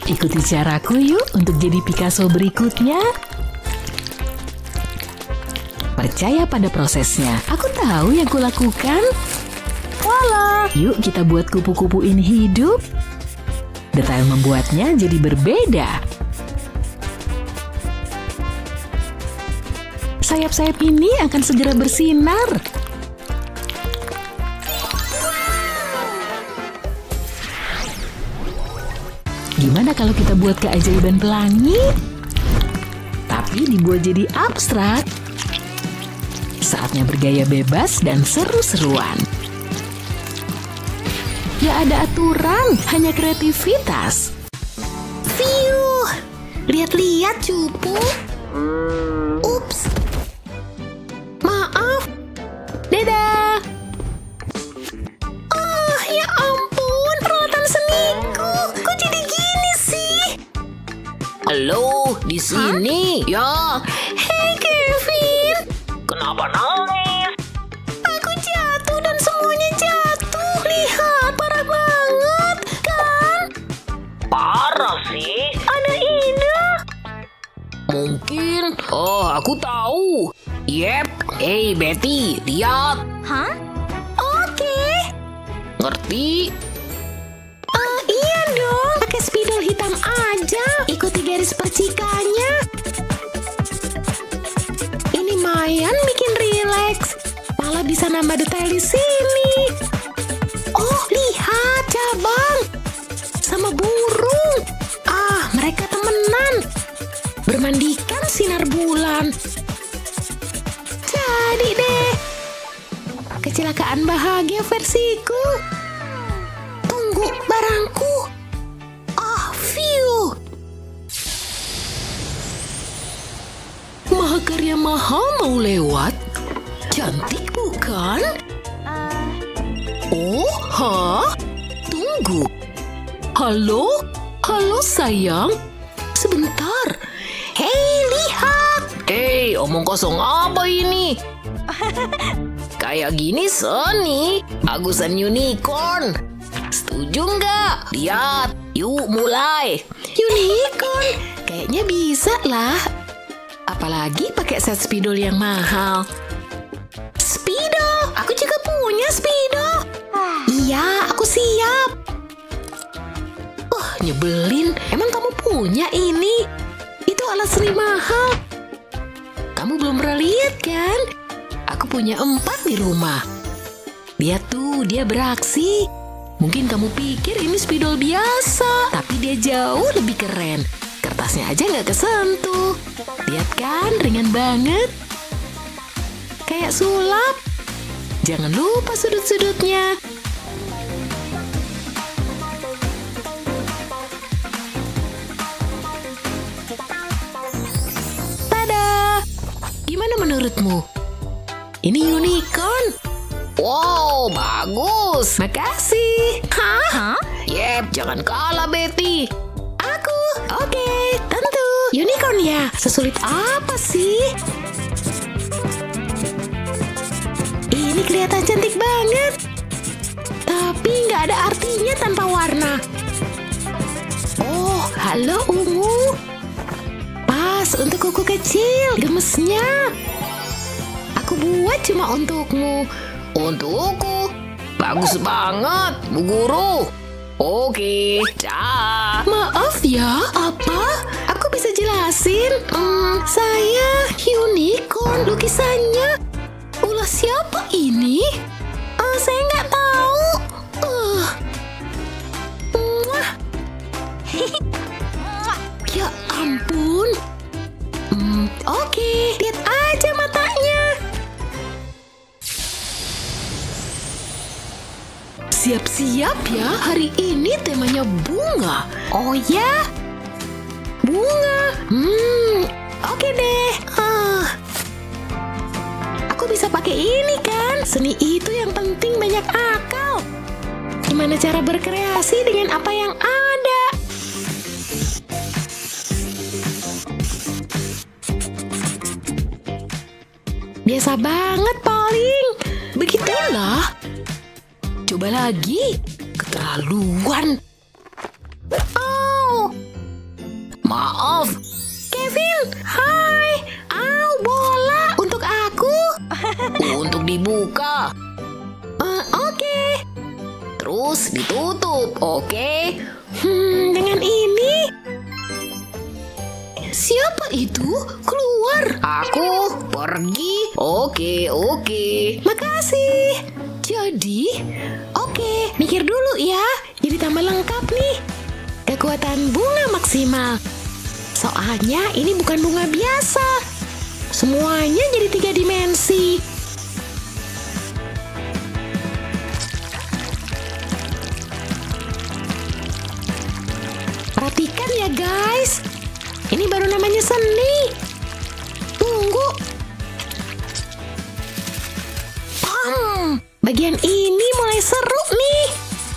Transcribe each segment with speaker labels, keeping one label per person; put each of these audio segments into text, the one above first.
Speaker 1: Ikuti caraku yuk untuk jadi Picasso berikutnya. Percaya pada prosesnya. Aku tahu yang kulakukan. Voila! Yuk kita buat kupu-kupu ini hidup. Detail membuatnya jadi berbeda. Sayap-sayap ini akan segera bersinar. Gimana kalau kita buat keajaiban pelangi? Tapi dibuat jadi abstrak. Saatnya bergaya bebas dan seru-seruan. Gak ada aturan, hanya kreativitas.
Speaker 2: Fiuh, lihat-lihat cupu. Ups. Maaf. Dadah. Oh, ya ampun, peralatan seniku. Kok jadi gini sih?
Speaker 3: Halo, di sini. Ya,
Speaker 2: Hey Kevin,
Speaker 3: kenapa nangis?
Speaker 2: aku jatuh dan semuanya jatuh. Lihat, parah banget, kan?
Speaker 3: Parah sih.
Speaker 2: Ada ide.
Speaker 3: Mungkin. Oh, aku tahu. Yep. Hey, Betty, lihat.
Speaker 2: Hah? Oke.
Speaker 3: Ngerti?
Speaker 2: Iya dong, pakai spidol hitam aja. Ikuti garis percikannya. Ini Mayan bikin rileks. Malah bisa nambah detail di sini. Oh, lihat cabang sama burung. Ah, mereka temenan. Bermandikan sinar bulan. Jadi deh. Kecelakaan bahagia versiku. Tunggu barangku. Ah, phew.
Speaker 1: Mahakarya Maha mau lewat. Cantik bukan? Oh, tunggu. Halo? Halo sayang? Sebentar.
Speaker 2: Hei, lihat.
Speaker 3: Hey, omong kosong apa ini? Kayak gini seni. Agusan unicorn. Setuju nggak? Lihat. Yuk, mulai.
Speaker 2: Unicorn.
Speaker 1: Kayaknya bisa lah. Apalagi pakai set spidol yang mahal.
Speaker 2: Spidol. Aku juga punya spidol. Iya, aku siap.
Speaker 1: Nyebelin. Emang kamu punya ini? Itu alat seni mahal. Kamu belum pernah lihat kan? Aku punya 4 di rumah. Lihat tuh, dia beraksi. Mungkin kamu pikir ini spidol biasa, tapi dia jauh lebih keren. Kertasnya aja nggak kesentuh. Lihat kan, ringan banget. Kayak sulap. Jangan lupa sudut-sudutnya. Tada! Gimana menurutmu? Ini unicorn.
Speaker 3: Wow, bagus.
Speaker 1: Makasih.
Speaker 2: Hah?
Speaker 3: Yep, jangan kalah, Betty.
Speaker 2: Aku.
Speaker 1: Oke, tentu.
Speaker 2: Unicorn ya?
Speaker 1: Sesulit apa sih?
Speaker 2: Ini kelihatan cantik banget. Tapi nggak ada artinya tanpa warna.
Speaker 1: Oh, halo ungu. Pas untuk kuku kecil, gemesnya.
Speaker 2: Aku buat cuma untukmu.
Speaker 3: Untukku. Bagus banget, Bu Guru. Oke,
Speaker 1: Maaf ya, apa?
Speaker 2: Aku bisa jelasin. Saya unicorn lukisannya.
Speaker 1: Ulah siapa ini?
Speaker 2: Saya nggak tahu. Muah.
Speaker 1: Ya ampun.
Speaker 2: Oke, lihat aja matanya.
Speaker 1: Siap-siap ya, hari ini temanya bunga.
Speaker 2: Oh ya? Bunga. Oke deh. Aku bisa pakai ini kan? Seni itu yang penting banyak akal. Gimana cara berkreasi dengan apa yang ada? Biasa banget paling.
Speaker 1: Begitulah. Coba lagi. Keterlaluan.
Speaker 2: Oh,
Speaker 3: cukup, oke?
Speaker 2: Dengan ini. Siapa itu? Keluar.
Speaker 3: Aku pergi. Oke.
Speaker 2: Makasih. Jadi, oke, mikir dulu ya. Jadi tambah lengkap nih. Kekuatan bunga maksimal. Soalnya ini bukan bunga biasa. Semuanya jadi 3 dimensi. Perhatikan ya guys. Ini baru namanya seni. Tunggu. Bagian ini mulai seru nih.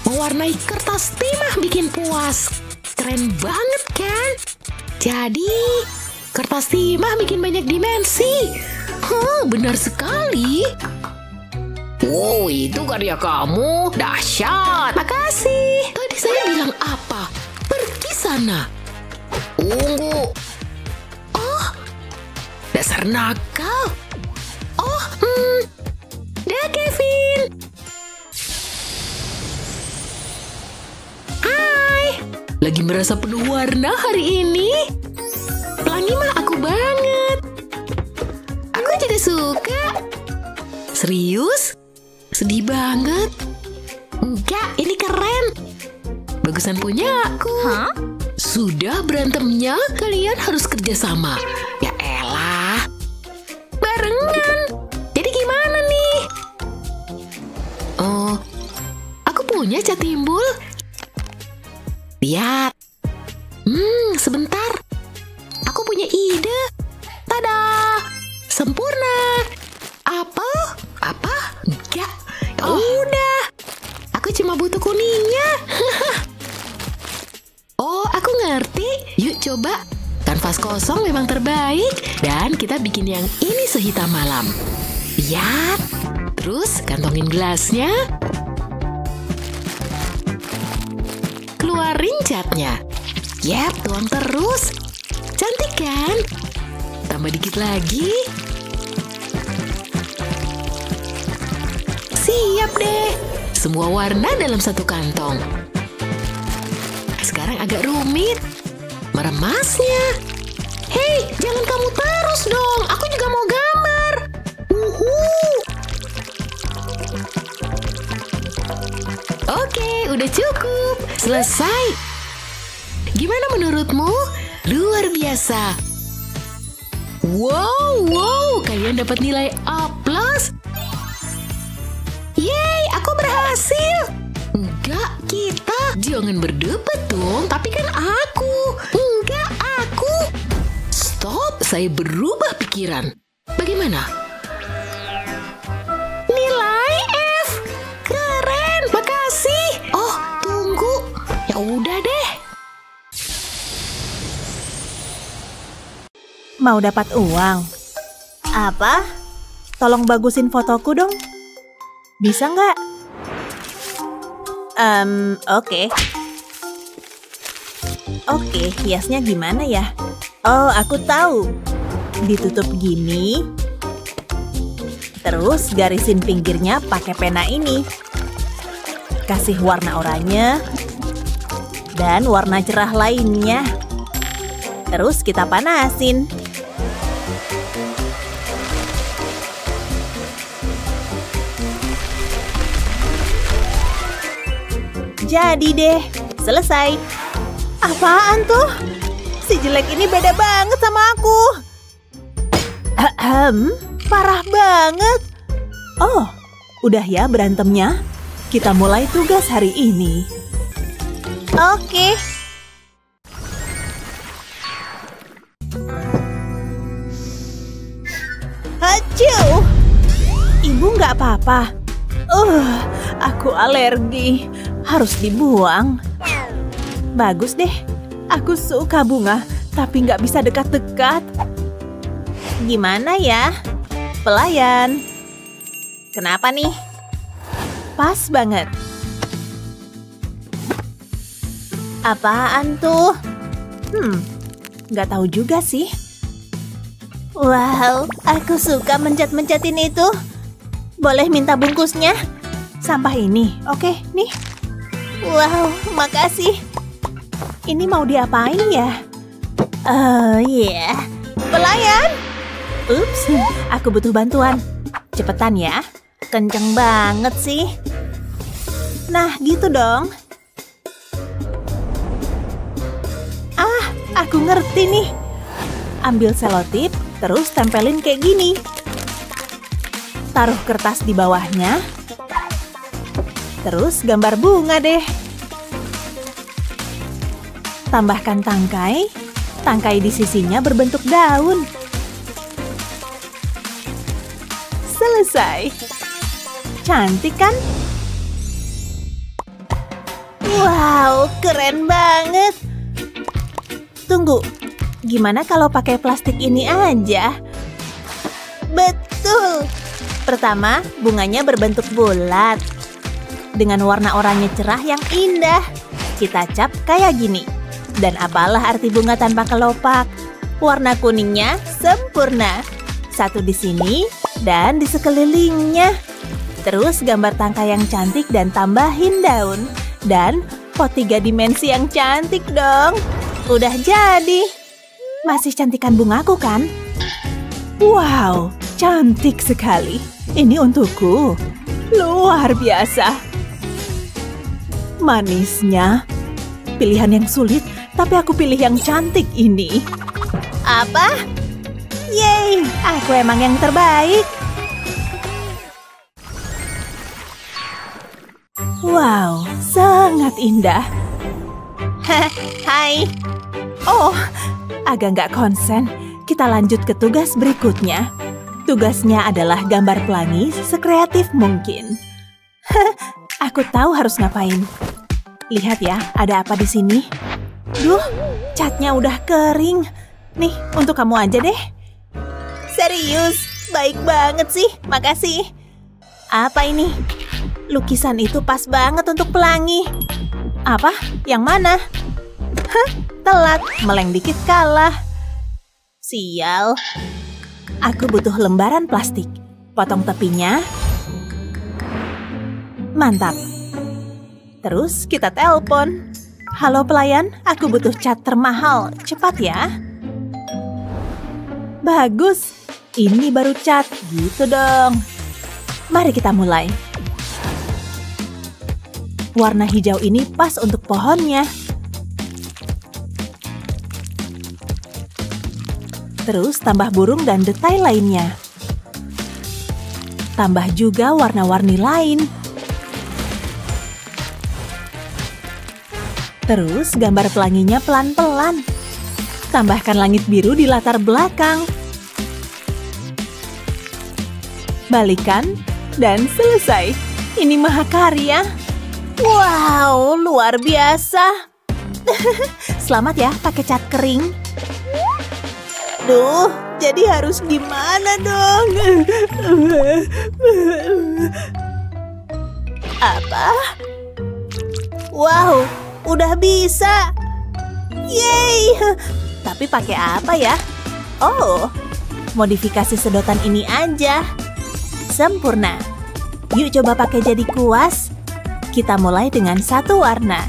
Speaker 2: Mewarnai kertas timah bikin puas. Keren banget kan? Jadi, kertas timah bikin banyak dimensi. Benar sekali.
Speaker 3: Wow, itu karya kamu. Dahsyat.
Speaker 2: Makasih. Tadi saya bilang apa? Pergi sana.
Speaker 3: Tunggu.
Speaker 2: Dasar nakal. Dah Kevin. Hai.
Speaker 1: Lagi merasa penuh warna hari ini?
Speaker 2: Pelangi mah aku banget. Aku juga suka.
Speaker 1: Serius? Sedih banget.
Speaker 2: Enggak, ini keren.
Speaker 1: Bagusan punya aku. Sudah berantemnya, kalian harus kerjasama. Ya elah.
Speaker 2: Barengan. Jadi gimana nih?
Speaker 1: Aku punya cat timbul. Lihat.
Speaker 2: Sebentar. Aku punya ide. Tada! Sempurna. Apa? Enggak. Ya udah. Aku cuma butuh kuningnya.
Speaker 1: Oh, aku ngerti. Yuk coba. Kanvas kosong memang terbaik. Dan kita bikin yang ini sehitam malam. Lihat. Terus kantongin gelasnya. Keluarin catnya. Yap, tuang terus. Cantik kan? Tambah dikit lagi. Siap deh. Semua warna dalam satu kantong. Sekarang agak rumit. Meremasnya.
Speaker 2: Hei, jangan kamu terus dong. Aku juga mau gambar.
Speaker 1: Oke, udah cukup. Selesai. Gimana menurutmu? Luar biasa. Wow, kalian dapat nilai A+.
Speaker 2: Yeay, aku berhasil.
Speaker 1: Enggak, kita. Jangan berdebat dong.
Speaker 2: Tapi kan aku.
Speaker 1: Enggak, aku. Stop, saya berubah pikiran. Bagaimana?
Speaker 2: Nilai F. Keren, makasih. Oh, tunggu. Ya udah deh.
Speaker 4: Mau dapat uang? Apa? Tolong bagusin fotoku dong. Bisa nggak? Oke. Oke, hiasnya gimana ya? Oh, aku tahu. Ditutup gini. Terus garisin pinggirnya pakai pena ini. Kasih warna oranye. Dan warna cerah lainnya. Terus kita panasin. Jadi deh, selesai. Apaan tuh? Si jelek ini beda banget sama aku. Parah banget. Oh, udah ya berantemnya? Kita mulai tugas hari ini. Oke. Hacu! Ibu nggak apa-apa. Aku alergi. Harus dibuang. Bagus deh. Aku suka bunga, tapi nggak bisa dekat-dekat. Gimana ya? Pelayan. Kenapa nih? Pas banget. Apaan tuh? Nggak tahu juga sih. Wow, aku suka mencet-mencetin itu. Boleh minta bungkusnya? Sampah ini, oke, nih. Wow, makasih. Ini mau diapain ya? Iya. Pelayan! Ups, aku butuh bantuan. Cepetan ya. Kenceng banget sih. Nah, gitu dong. Ah, aku ngerti nih. Ambil selotip, terus tempelin kayak gini. Taruh kertas di bawahnya. Terus gambar bunga deh. Tambahkan tangkai. Tangkai di sisinya berbentuk daun. Selesai. Cantik kan? Wow, keren banget. Tunggu, gimana kalau pakai plastik ini aja? Betul. Pertama, bunganya berbentuk bulat. Dengan warna oranye cerah yang indah. Kita cap kayak gini. Dan apalah arti bunga tanpa kelopak? Warna kuningnya sempurna. Satu di sini dan di sekelilingnya. Terus gambar tangkai yang cantik dan tambahin daun. Dan pot 3 dimensi yang cantik dong. Udah jadi. Masih cantikan bungaku kan? Wow, cantik sekali. Ini untukku. Luar biasa. Manisnya. Pilihan yang sulit, tapi aku pilih yang cantik ini. Apa? Yeay, aku emang yang terbaik. Wow, sangat indah. Hai. Oh, agak nggak konsen. Kita lanjut ke tugas berikutnya. Tugasnya adalah gambar pelangi sekreatif mungkin. Aku tahu harus ngapain. Lihat ya, ada apa di sini? Duh, catnya udah kering. Nih, untuk kamu aja deh. Serius, baik banget sih. Makasih. Apa ini? Lukisan itu pas banget untuk pelangi. Apa? Yang mana? Hah, telat. Meleng dikit kalah. Sial. Aku butuh lembaran plastik. Potong tepinya. Mantap. Terus kita telepon. Halo pelayan, aku butuh cat termahal. Cepat ya. Bagus. Ini baru cat. Gitu dong. Mari kita mulai. Warna hijau ini pas untuk pohonnya. Terus tambah burung dan detail lainnya. Tambah juga warna-warni lain. Terus gambar pelanginya pelan-pelan. Tambahkan langit biru di latar belakang. Balikan dan selesai. Ini mahakarya. Wow, luar biasa. Selamat ya pakai cat kering. Duh, jadi harus gimana dong? Apa? Wow, udah bisa. Yeay. Tapi pakai apa ya? Oh, modifikasi sedotan ini aja. Sempurna. Yuk coba pakai jadi kuas. Kita mulai dengan satu warna.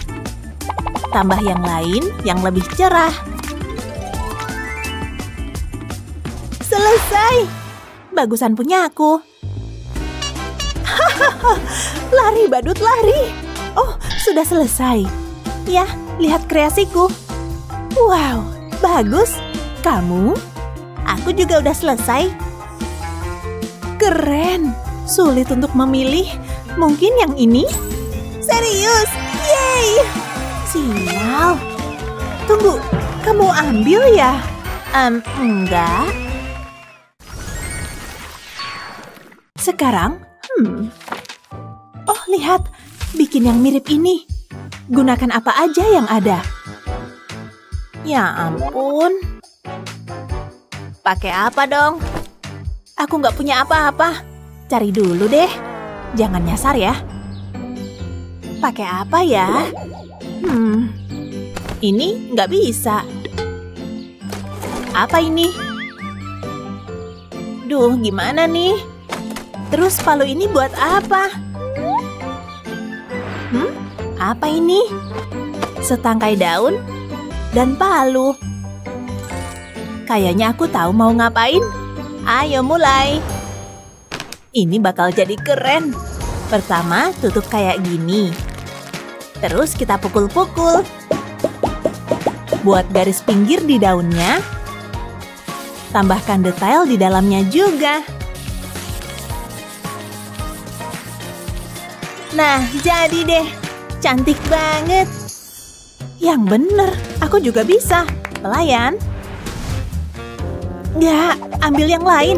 Speaker 4: Tambah yang lain yang lebih cerah. Selesai. Bagusan punya aku. Hahaha. Lari badut lari. Oh, sudah selesai. Ya, lihat kreasiku. Wow, bagus. Kamu? Aku juga udah selesai. Keren. Sulit untuk memilih. Mungkin yang ini? Serius? Yeay. Sial. Tunggu, kamu ambil ya? Enggak. Sekarang, oh, lihat. Bikin yang mirip ini. Gunakan apa aja yang ada. Ya ampun. Pakai apa dong? Aku nggak punya apa-apa. Cari dulu deh. Jangan nyasar ya. Pakai apa ya? Ini nggak bisa. Apa ini? Duh, gimana nih? Terus palu ini buat apa? Apa ini? Setangkai daun dan palu. Kayaknya aku tahu mau ngapain. Ayo mulai. Ini bakal jadi keren. Pertama, tutup kayak gini. Terus kita pukul-pukul. Buat garis pinggir di daunnya. Tambahkan detail di dalamnya juga. Nah, jadi deh. Cantik banget. Yang bener, aku juga bisa. Pelayan. Nggak, ambil yang lain.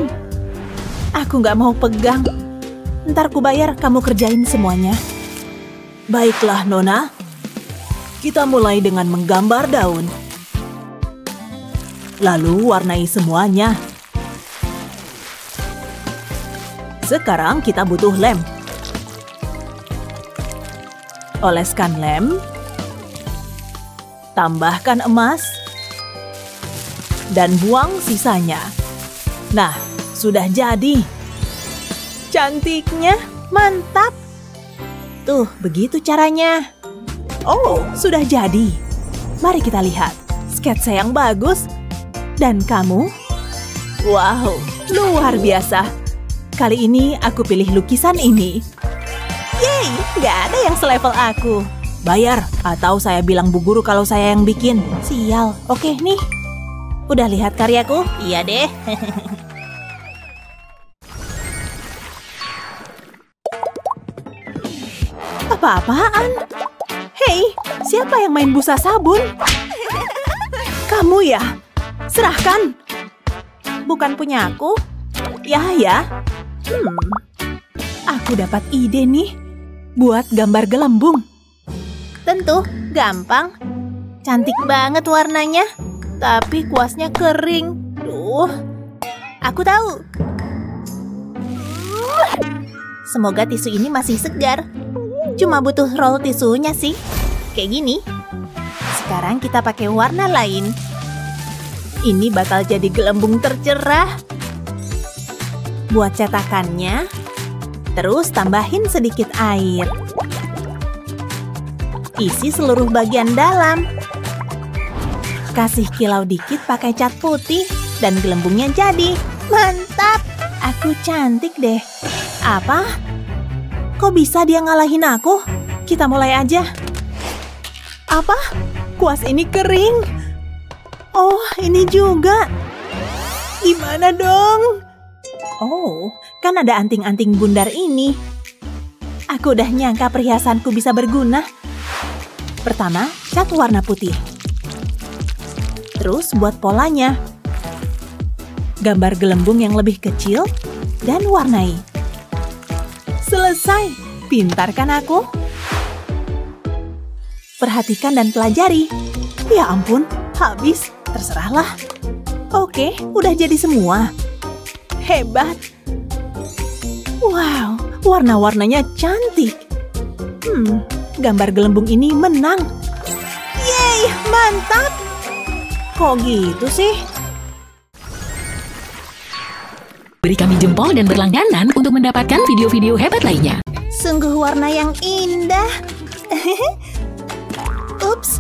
Speaker 4: Aku nggak mau pegang. Ntar ku bayar, kamu kerjain semuanya. Baiklah, Nona. Kita mulai dengan menggambar daun. Lalu warnai semuanya. Sekarang kita butuh lem. Oleskan lem. Tambahkan emas. Dan buang sisanya. Nah, sudah jadi. Cantiknya, mantap. Tuh, begitu caranya. Oh, sudah jadi. Mari kita lihat. Sketsa yang bagus. Dan kamu? Wow, luar biasa. Kali ini aku pilih lukisan ini. Yeay, nggak ada yang selevel aku. Bayar, atau saya bilang bu guru kalau saya yang bikin. Sial, oke nih. Udah lihat karyaku? Iya deh. Apa-apaan? Hei, siapa yang main busa sabun? Kamu ya? Serahkan. Bukan punya aku. Ya. Aku dapat ide nih. Buat gambar gelembung. Tentu, gampang. Cantik banget warnanya. Tapi kuasnya kering. Duh, aku tahu. Semoga tisu ini masih segar. Cuma butuh roll tisunya sih. Kayak gini. Sekarang kita pakai warna lain. Ini bakal jadi gelembung tercerah. Buat cetakannya, terus tambahin sedikit air. Isi seluruh bagian dalam. Kasih kilau dikit pakai cat putih dan gelembungnya jadi. Mantap! Aku cantik deh. Apa? Kok bisa dia ngalahin aku? Kita mulai aja. Apa? Kuas ini kering. Oh, ini juga. Gimana dong? Oh, kan ada anting-anting bundar ini. Aku udah nyangka perhiasanku bisa berguna. Pertama, cat warna putih. Terus buat polanya. Gambar gelembung yang lebih kecil dan warnai. Selesai. Pintar kan aku? Perhatikan dan pelajari. Ya ampun, habis. Terserahlah. Oke, udah jadi semua. Hebat. Wow, warna-warnanya cantik. Gambar gelembung ini menang. Yeay, mantap. Kok gitu sih?
Speaker 1: Beri kami jempol dan berlangganan untuk mendapatkan video-video hebat lainnya.
Speaker 4: Sungguh warna yang indah. Ups,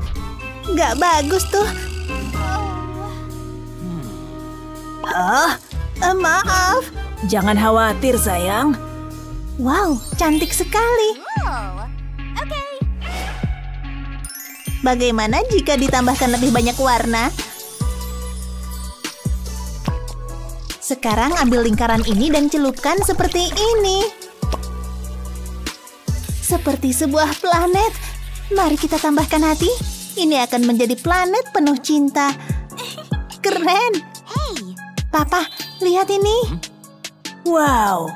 Speaker 4: nggak bagus tuh. Maaf. Jangan khawatir, sayang. Wow, cantik sekali. Bagaimana jika ditambahkan lebih banyak warna? Sekarang ambil lingkaran ini dan celupkan seperti ini. Seperti sebuah planet. Mari kita tambahkan hati. Ini akan menjadi planet penuh cinta. Keren. Papa, lihat ini. Wow,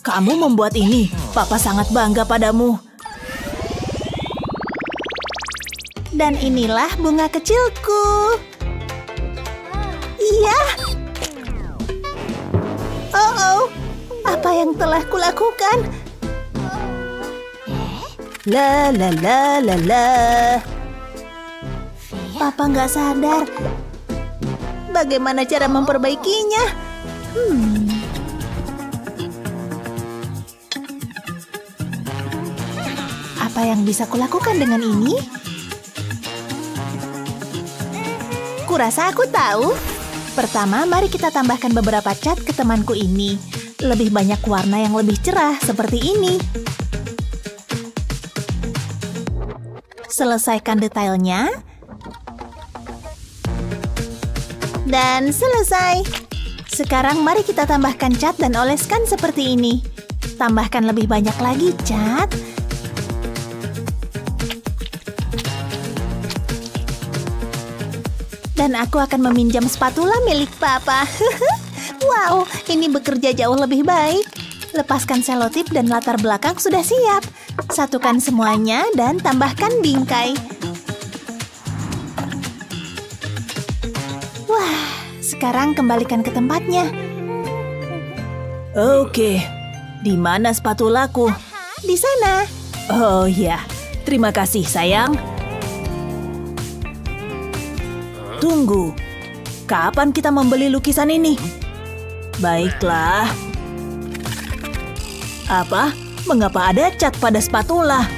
Speaker 4: kamu membuat ini. Papa sangat bangga padamu. Dan inilah bunga kecilku. Iya. Oh, apa yang telah kulakukan? La. Papa nggak sadar. Bagaimana cara memperbaikinya? Apa Apa yang bisa kulakukan dengan ini? Kurasa aku tahu. Pertama, mari kita tambahkan beberapa cat ke temanku ini. Lebih banyak warna yang lebih cerah seperti ini. Selesaikan detailnya. Dan selesai. Sekarang mari kita tambahkan cat dan oleskan seperti ini. Tambahkan lebih banyak lagi cat. Dan aku akan meminjam spatula milik Papa. Wow, ini bekerja jauh lebih baik. Lepaskan selotip dan latar belakang sudah siap. Satukan semuanya dan tambahkan bingkai. Wah, sekarang kembalikan ke tempatnya. Oke, di mana spatulaku? Di sana. Oh ya, terima kasih sayang. Tunggu, kapan kita membeli lukisan ini? Baiklah. Apa? Mengapa ada cat pada spatula?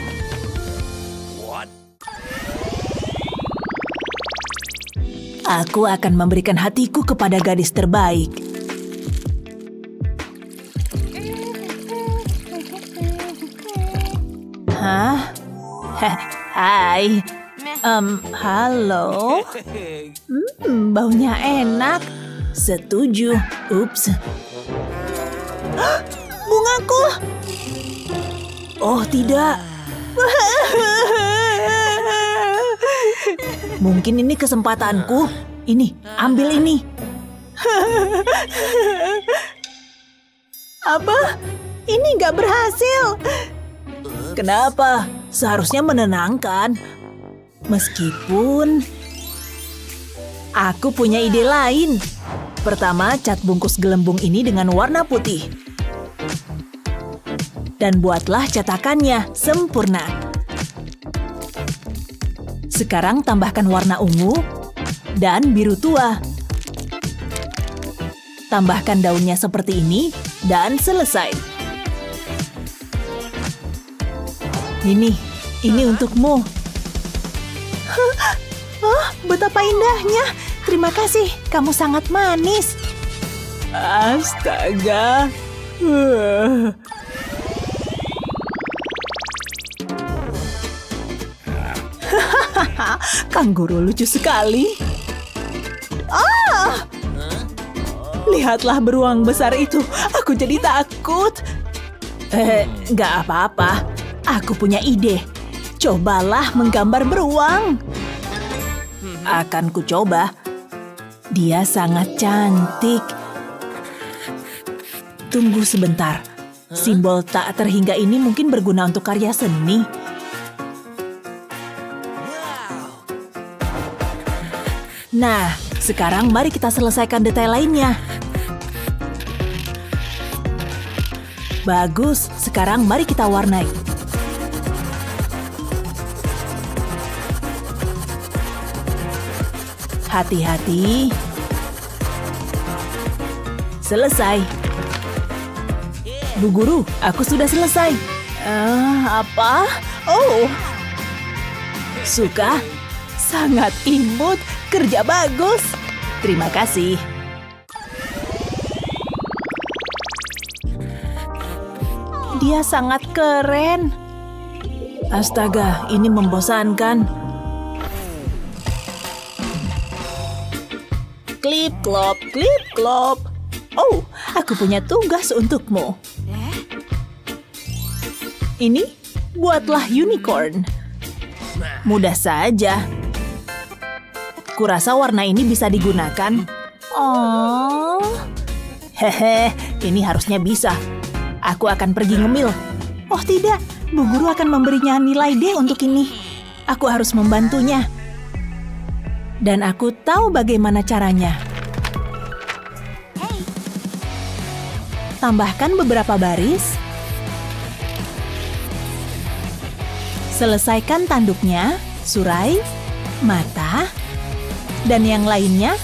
Speaker 4: Aku akan memberikan hatiku kepada gadis terbaik. Hah? Hai. Halo? Baunya enak. Setuju. Ups. Bungaku. Oh, tidak. Mungkin ini kesempatanku. Ini, ambil ini. Apa? Ini nggak berhasil. Kenapa? Seharusnya menenangkan. Meskipun aku punya ide lain. Pertama, cat bungkus gelembung ini dengan warna putih. Dan buatlah cetakannya sempurna. Sekarang tambahkan warna ungu dan biru tua. Tambahkan daunnya seperti ini dan selesai. Ini untukmu. Oh, betapa indahnya. Terima kasih, kamu sangat manis. Astaga. Kangguru lucu sekali. Lihatlah beruang besar itu. Aku jadi takut. Nggak apa-apa. Aku punya ide. Cobalah menggambar beruang. Akan ku coba. Dia sangat cantik. Tunggu sebentar. Simbol tak terhingga ini mungkin berguna untuk karya seni. Nah, sekarang mari kita selesaikan detail lainnya. Bagus, sekarang mari kita warnai. Hati-hati. Selesai. Bu Guru, aku sudah selesai. Apa? Oh. Suka? Sangat imut. Kerja bagus. Terima kasih. Dia sangat keren. Astaga, ini membosankan. Klip klop, klip klop. Oh, aku punya tugas untukmu. Ini, buatlah unicorn. Mudah saja. Kurasa warna ini bisa digunakan. Oh, hehe, ini harusnya bisa. Aku akan pergi ngemil. Oh tidak, Bu Guru akan memberinya nilai D untuk ini. Aku harus membantunya. Dan aku tahu bagaimana caranya. Tambahkan beberapa baris. Selesaikan tanduknya, surai, mata, dan yang lainnya.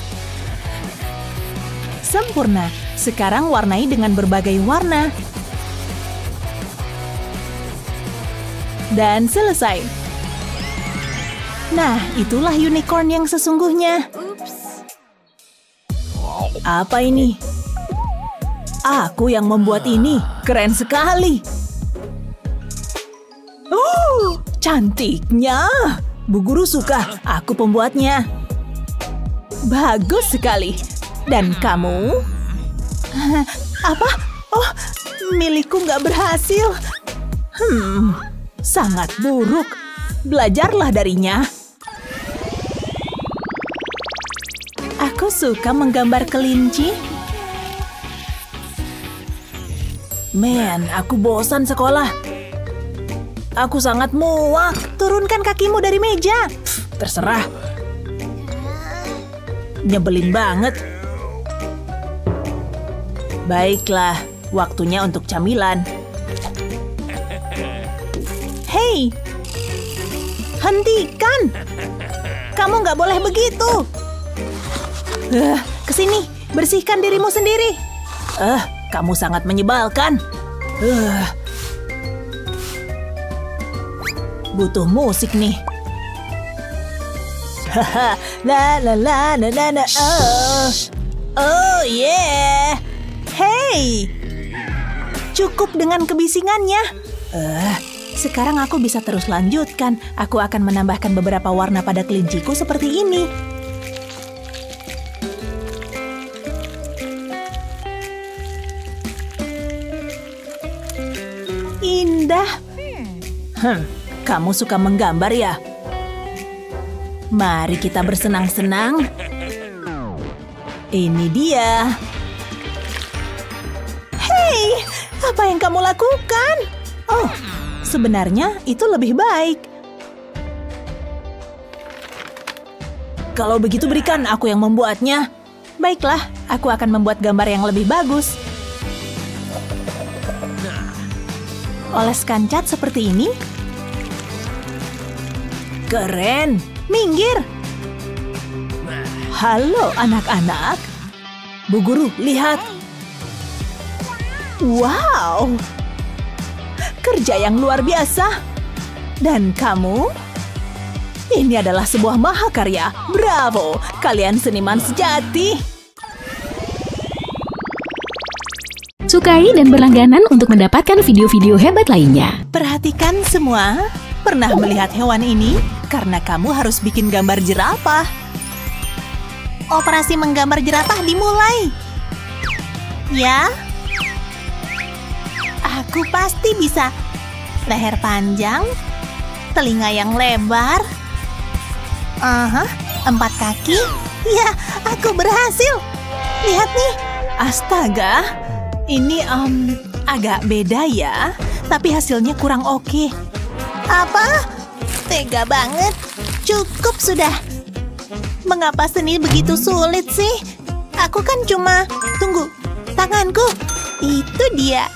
Speaker 4: Sempurna. Sekarang warnai dengan berbagai warna. Dan selesai. Nah, itulah unicorn yang sesungguhnya. Apa ini? Aku yang membuat ini. Keren sekali. Oh, cantiknya. Bu Guru suka. Aku pembuatnya. Bagus sekali. Dan kamu? Apa? Oh, milikku nggak berhasil. Sangat buruk. Belajarlah darinya. Aku suka menggambar kelinci. Aku bosan sekolah. Aku sangat muak. Turunkan kakimu dari meja. Terserah. Nyebelin banget. Baiklah, waktunya untuk camilan. Hei, hentikan! Kamu nggak boleh begitu. Kesini, bersihkan dirimu sendiri. Kamu sangat menyebalkan. Butuh musik nih. Haha, la la la la la la. Oh yeah. Hey, cukup dengan kebisingannya. Sekarang aku bisa terus lanjutkan. Aku akan menambahkan beberapa warna pada kelinciku seperti ini. Indah. Kamu suka menggambar ya? Mari kita bersenang-senang. Ini dia. Hei, apa yang kamu lakukan? Oh, sebenarnya itu lebih baik. Kalau begitu berikan aku yang membuatnya. Baiklah, aku akan membuat gambar yang lebih bagus. Oleskan cat seperti ini. Keren. Minggir. Halo anak-anak. Bu Guru, lihat. Wow. Kerja yang luar biasa. Dan kamu? Ini adalah sebuah mahakarya. Bravo. Kalian seniman sejati.
Speaker 1: Sukai dan berlangganan untuk mendapatkan video-video hebat lainnya.
Speaker 4: Perhatikan semua. Pernah melihat hewan ini? Karena kamu harus bikin gambar jerapah. Operasi menggambar jerapah dimulai. Ya? Aku pasti bisa. Leher panjang, telinga yang lebar. 4 kaki. Ya, aku berhasil. Lihat nih. Astaga. Ini agak beda ya. Tapi hasilnya kurang oke. Apa? Tega banget. Cukup sudah. Mengapa seni begitu sulit sih? Aku kan cuma... Tunggu, tanganku. Itu dia.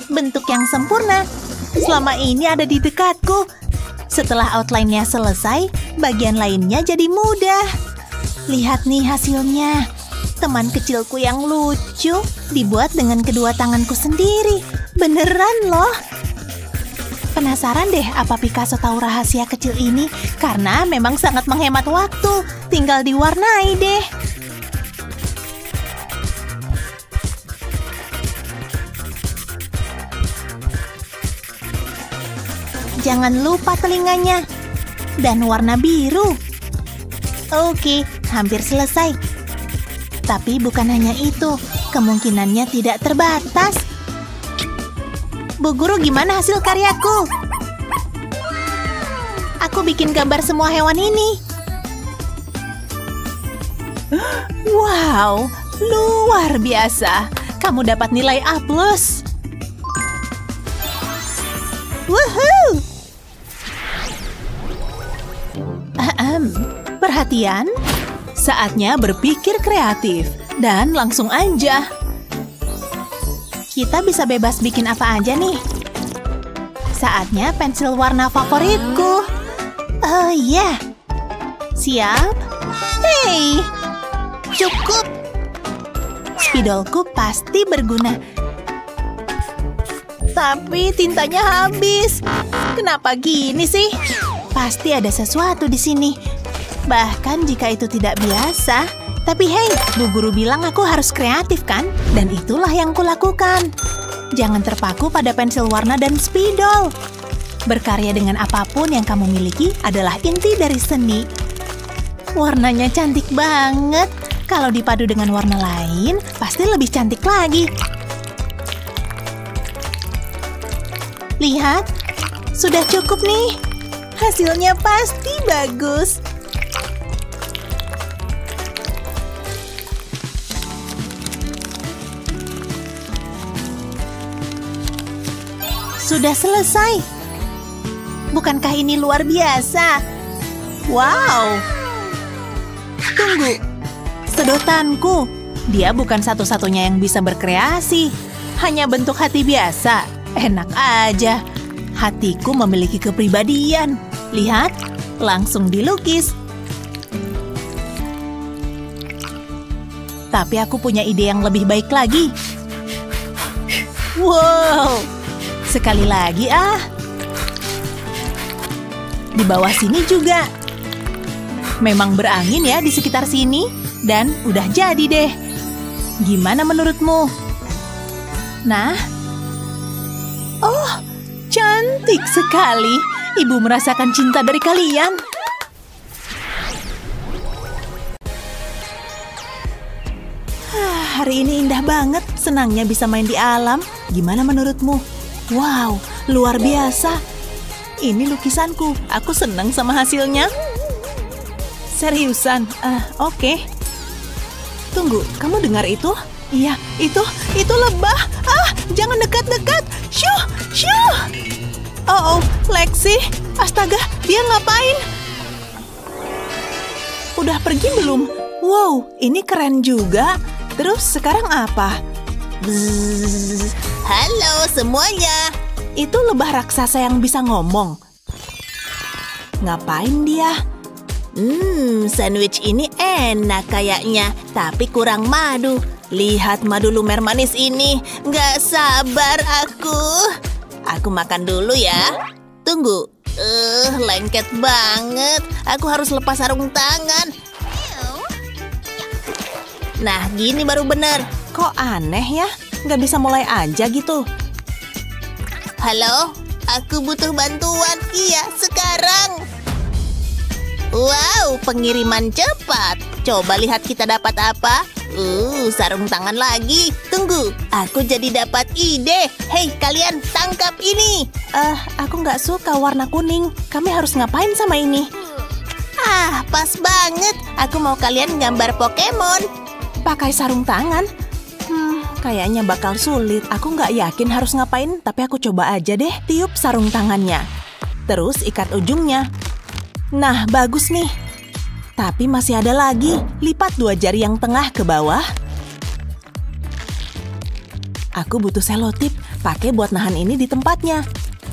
Speaker 4: Bentuk yang sempurna. Selama ini ada di dekatku. Setelah outline-nya selesai, bagian lainnya jadi mudah. Lihat nih hasilnya. Teman kecilku yang lucu dibuat dengan kedua tanganku sendiri. Beneran loh. Penasaran deh apa Picasso tahu rahasia kecil ini? Karena memang sangat menghemat waktu. Tinggal diwarnai deh. Jangan lupa telinganya. Dan warna biru. Oke, hampir selesai. Tapi bukan hanya itu. Kemungkinannya tidak terbatas. Bu Guru, gimana hasil karyaku? Aku bikin gambar semua hewan ini. Wow, luar biasa. Kamu dapat nilai A+. Woohoo! Perhatian, saatnya berpikir kreatif dan langsung aja. Kita bisa bebas bikin apa aja nih. Saatnya pensil warna favoritku. Oh iya. Siap? Hei, cukup. Spidolku pasti berguna. Tapi tintanya habis. Kenapa gini sih? Pasti ada sesuatu di sini. Bahkan jika itu tidak biasa. Tapi hey, Bu Guru bilang aku harus kreatif kan? Dan itulah yang kulakukan. Jangan terpaku pada pensil warna dan spidol. Berkarya dengan apapun yang kamu miliki adalah inti dari seni. Warnanya cantik banget. Kalau dipadu dengan warna lain, pasti lebih cantik lagi. Lihat, sudah cukup nih. Hasilnya pasti bagus. Sudah selesai. Bukankah ini luar biasa? Wow. Tunggu. Sedotanku. Dia bukan satu-satunya yang bisa berkreasi. Hanya bentuk hati biasa. Enak aja. Hatiku memiliki kepribadian. Lihat, langsung dilukis. Tapi aku punya ide yang lebih baik lagi. Wow. Sekali lagi ah. Di bawah sini juga. Memang berangin ya di sekitar sini. Dan udah jadi deh. Gimana menurutmu? Nah. Oh, cantik sekali. Ibu merasakan cinta dari kalian. Hari ini indah banget. Senangnya bisa main di alam. Gimana menurutmu? Wow, luar biasa. Ini lukisanku. Aku senang sama hasilnya. Seriusan? Oke. Tunggu, kamu dengar itu? Iya, itu lebah. Jangan dekat-dekat. Syuh, syuh. Oh, Lexi. Astaga, dia ngapain? Udah pergi belum? Wow, ini keren juga. Terus sekarang apa? Bzzz. Halo semuanya. Itu lebah raksasa yang bisa ngomong. Ngapain dia? Sandwich ini enak kayaknya, tapi kurang madu. Lihat madu lumer manis ini. Nggak sabar aku. Aku makan dulu ya. Tunggu. Lengket banget. Aku harus lepas sarung tangan. Nah, gini baru bener. Kok aneh ya? Nggak bisa mulai aja gitu. Halo, aku butuh bantuan. Iya, sekarang. Wow, pengiriman cepat. Coba lihat kita dapat apa. Sarung tangan lagi. Tunggu, aku jadi dapat ide. Hei, kalian tangkap ini. Aku nggak suka warna kuning. Kami harus ngapain sama ini? Pas banget. Aku mau kalian gambar Pokemon. Pakai sarung tangan? Kayaknya bakal sulit. Aku nggak yakin harus ngapain, tapi aku coba aja deh. Tiup sarung tangannya. Terus ikat ujungnya. Nah, bagus nih. Tapi masih ada lagi. Lipat 2 jari yang tengah ke bawah. Aku butuh selotip. Pakai buat nahan ini di tempatnya.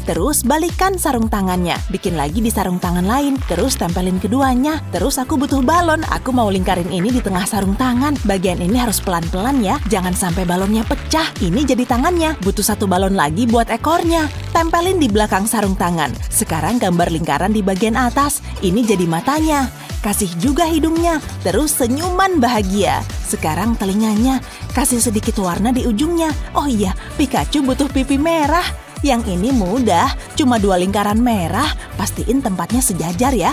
Speaker 4: Terus balikkan sarung tangannya. Bikin lagi di sarung tangan lain. Terus tempelin keduanya. Terus aku butuh balon. Aku mau lingkarin ini di tengah sarung tangan. Bagian ini harus pelan-pelan ya. Jangan sampai balonnya pecah. Ini jadi tangannya. Butuh 1 balon lagi buat ekornya. Tempelin di belakang sarung tangan. Sekarang gambar lingkaran di bagian atas. Ini jadi matanya. Kasih juga hidungnya. Terus senyuman bahagia. Sekarang telinganya. Kasih sedikit warna di ujungnya. Oh iya, Pikachu butuh pipi merah. Yang ini mudah, cuma 2 lingkaran merah, pastiin tempatnya sejajar ya.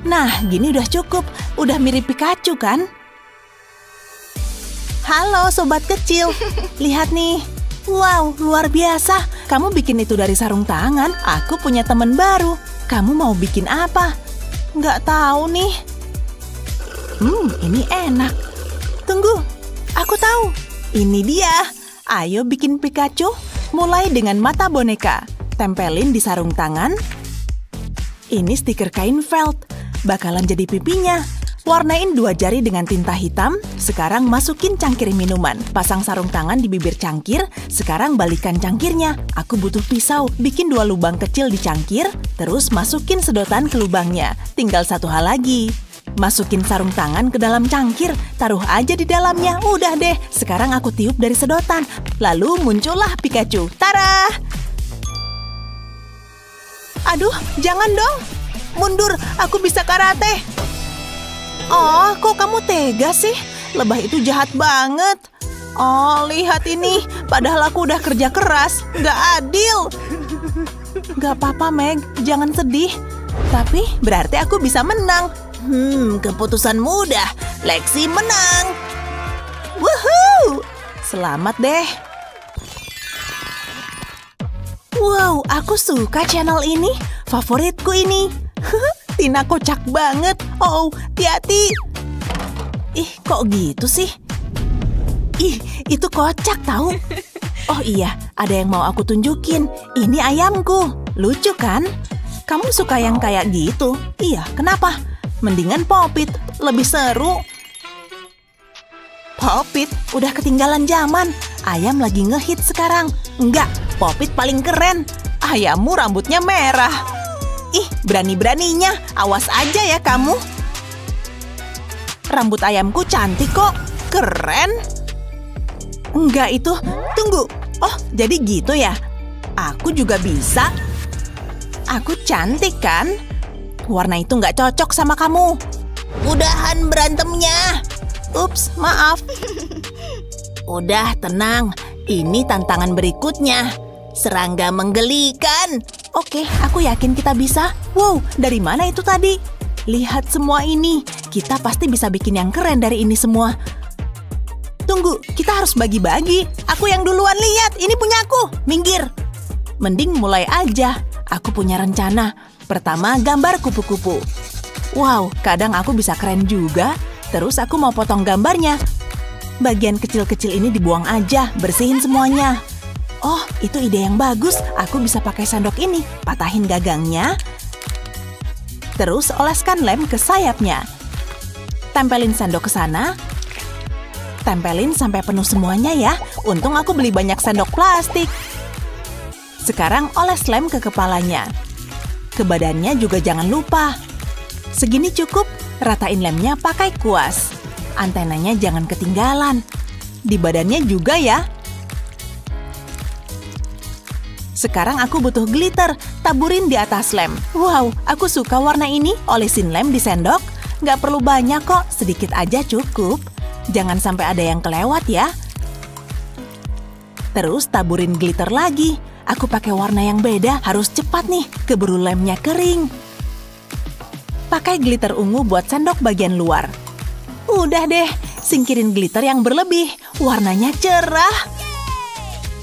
Speaker 4: Nah, gini udah cukup, udah mirip Pikachu kan? Halo sobat kecil, lihat nih. Wow, luar biasa, kamu bikin itu dari sarung tangan, aku punya teman baru. Kamu mau bikin apa? Nggak tahu nih. Ini enak. Tunggu, aku tahu. Ini dia, ayo bikin Pikachu. Mulai dengan mata boneka. Tempelin di sarung tangan. Ini stiker kain felt. Bakalan jadi pipinya. Warnain 2 jari dengan tinta hitam. Sekarang masukin cangkir minuman. Pasang sarung tangan di bibir cangkir. Sekarang balikan cangkirnya. Aku butuh pisau. Bikin 2 lubang kecil di cangkir. Terus masukin sedotan ke lubangnya. Tinggal 1 hal lagi. Masukin sarung tangan ke dalam cangkir, taruh aja di dalamnya, udah deh. Sekarang aku tiup dari sedotan, lalu muncullah Pikachu. Tara! Aduh, jangan dong. Mundur, aku bisa karate. Oh, kok kamu tega sih? Lebah itu jahat banget. Oh, lihat ini. Padahal aku udah kerja keras. Gak adil. Gak apa-apa, Meg. Jangan sedih. Tapi berarti aku bisa menang. Keputusan mudah. Lexi menang. Woohoo! Selamat deh. Wow, aku suka channel ini. Favoritku ini. Tina kocak banget. Oh, hati-hati. Ih, kok gitu sih? Ih, itu kocak tahu. Oh iya, ada yang mau aku tunjukin. Ini ayamku. Lucu kan? Kamu suka yang kayak gitu? Iya, kenapa? Mendingan Pop It, lebih seru. Pop It udah ketinggalan zaman. Ayam lagi ngehit sekarang. Enggak, Pop It paling keren. Ayammu rambutnya merah. Ih, berani-beraninya. Awas aja ya kamu. Rambut ayamku cantik kok. Keren. Enggak itu. Tunggu. Oh, jadi gitu ya? Aku juga bisa. Aku cantik kan? Warna itu nggak cocok sama kamu. Udahan berantemnya. Ups, maaf. Udah, tenang. Ini tantangan berikutnya. Serangga menggelikan. Oke, aku yakin kita bisa. Wow, dari mana itu tadi? Lihat semua ini. Kita pasti bisa bikin yang keren dari ini semua. Tunggu, kita harus bagi-bagi. Aku yang duluan, lihat. Ini punyaku. Minggir. Mending mulai aja. Aku punya rencana. Pertama, gambar kupu-kupu. Wow, kadang aku bisa keren juga. Terus aku mau potong gambarnya. Bagian kecil-kecil ini dibuang aja, bersihin semuanya. Oh, itu ide yang bagus. Aku bisa pakai sendok ini. Patahin gagangnya. Terus oleskan lem ke sayapnya. Tempelin sendok ke sana. Tempelin sampai penuh semuanya ya. Untung aku beli banyak sendok plastik. Sekarang oles lem ke kepalanya. Ke badannya juga jangan lupa. Segini cukup, ratain lemnya pakai kuas. Antenanya jangan ketinggalan. Di badannya juga ya. Sekarang aku butuh glitter, taburin di atas lem. Wow, aku suka warna ini. Olesin lem di sendok. Nggak perlu banyak kok, sedikit aja cukup. Jangan sampai ada yang kelewat ya. Terus taburin glitter lagi. Aku pakai warna yang beda, harus cepat nih, keburu lemnya kering. Pakai glitter ungu buat sendok bagian luar. Udah deh, singkirin glitter yang berlebih, warnanya cerah.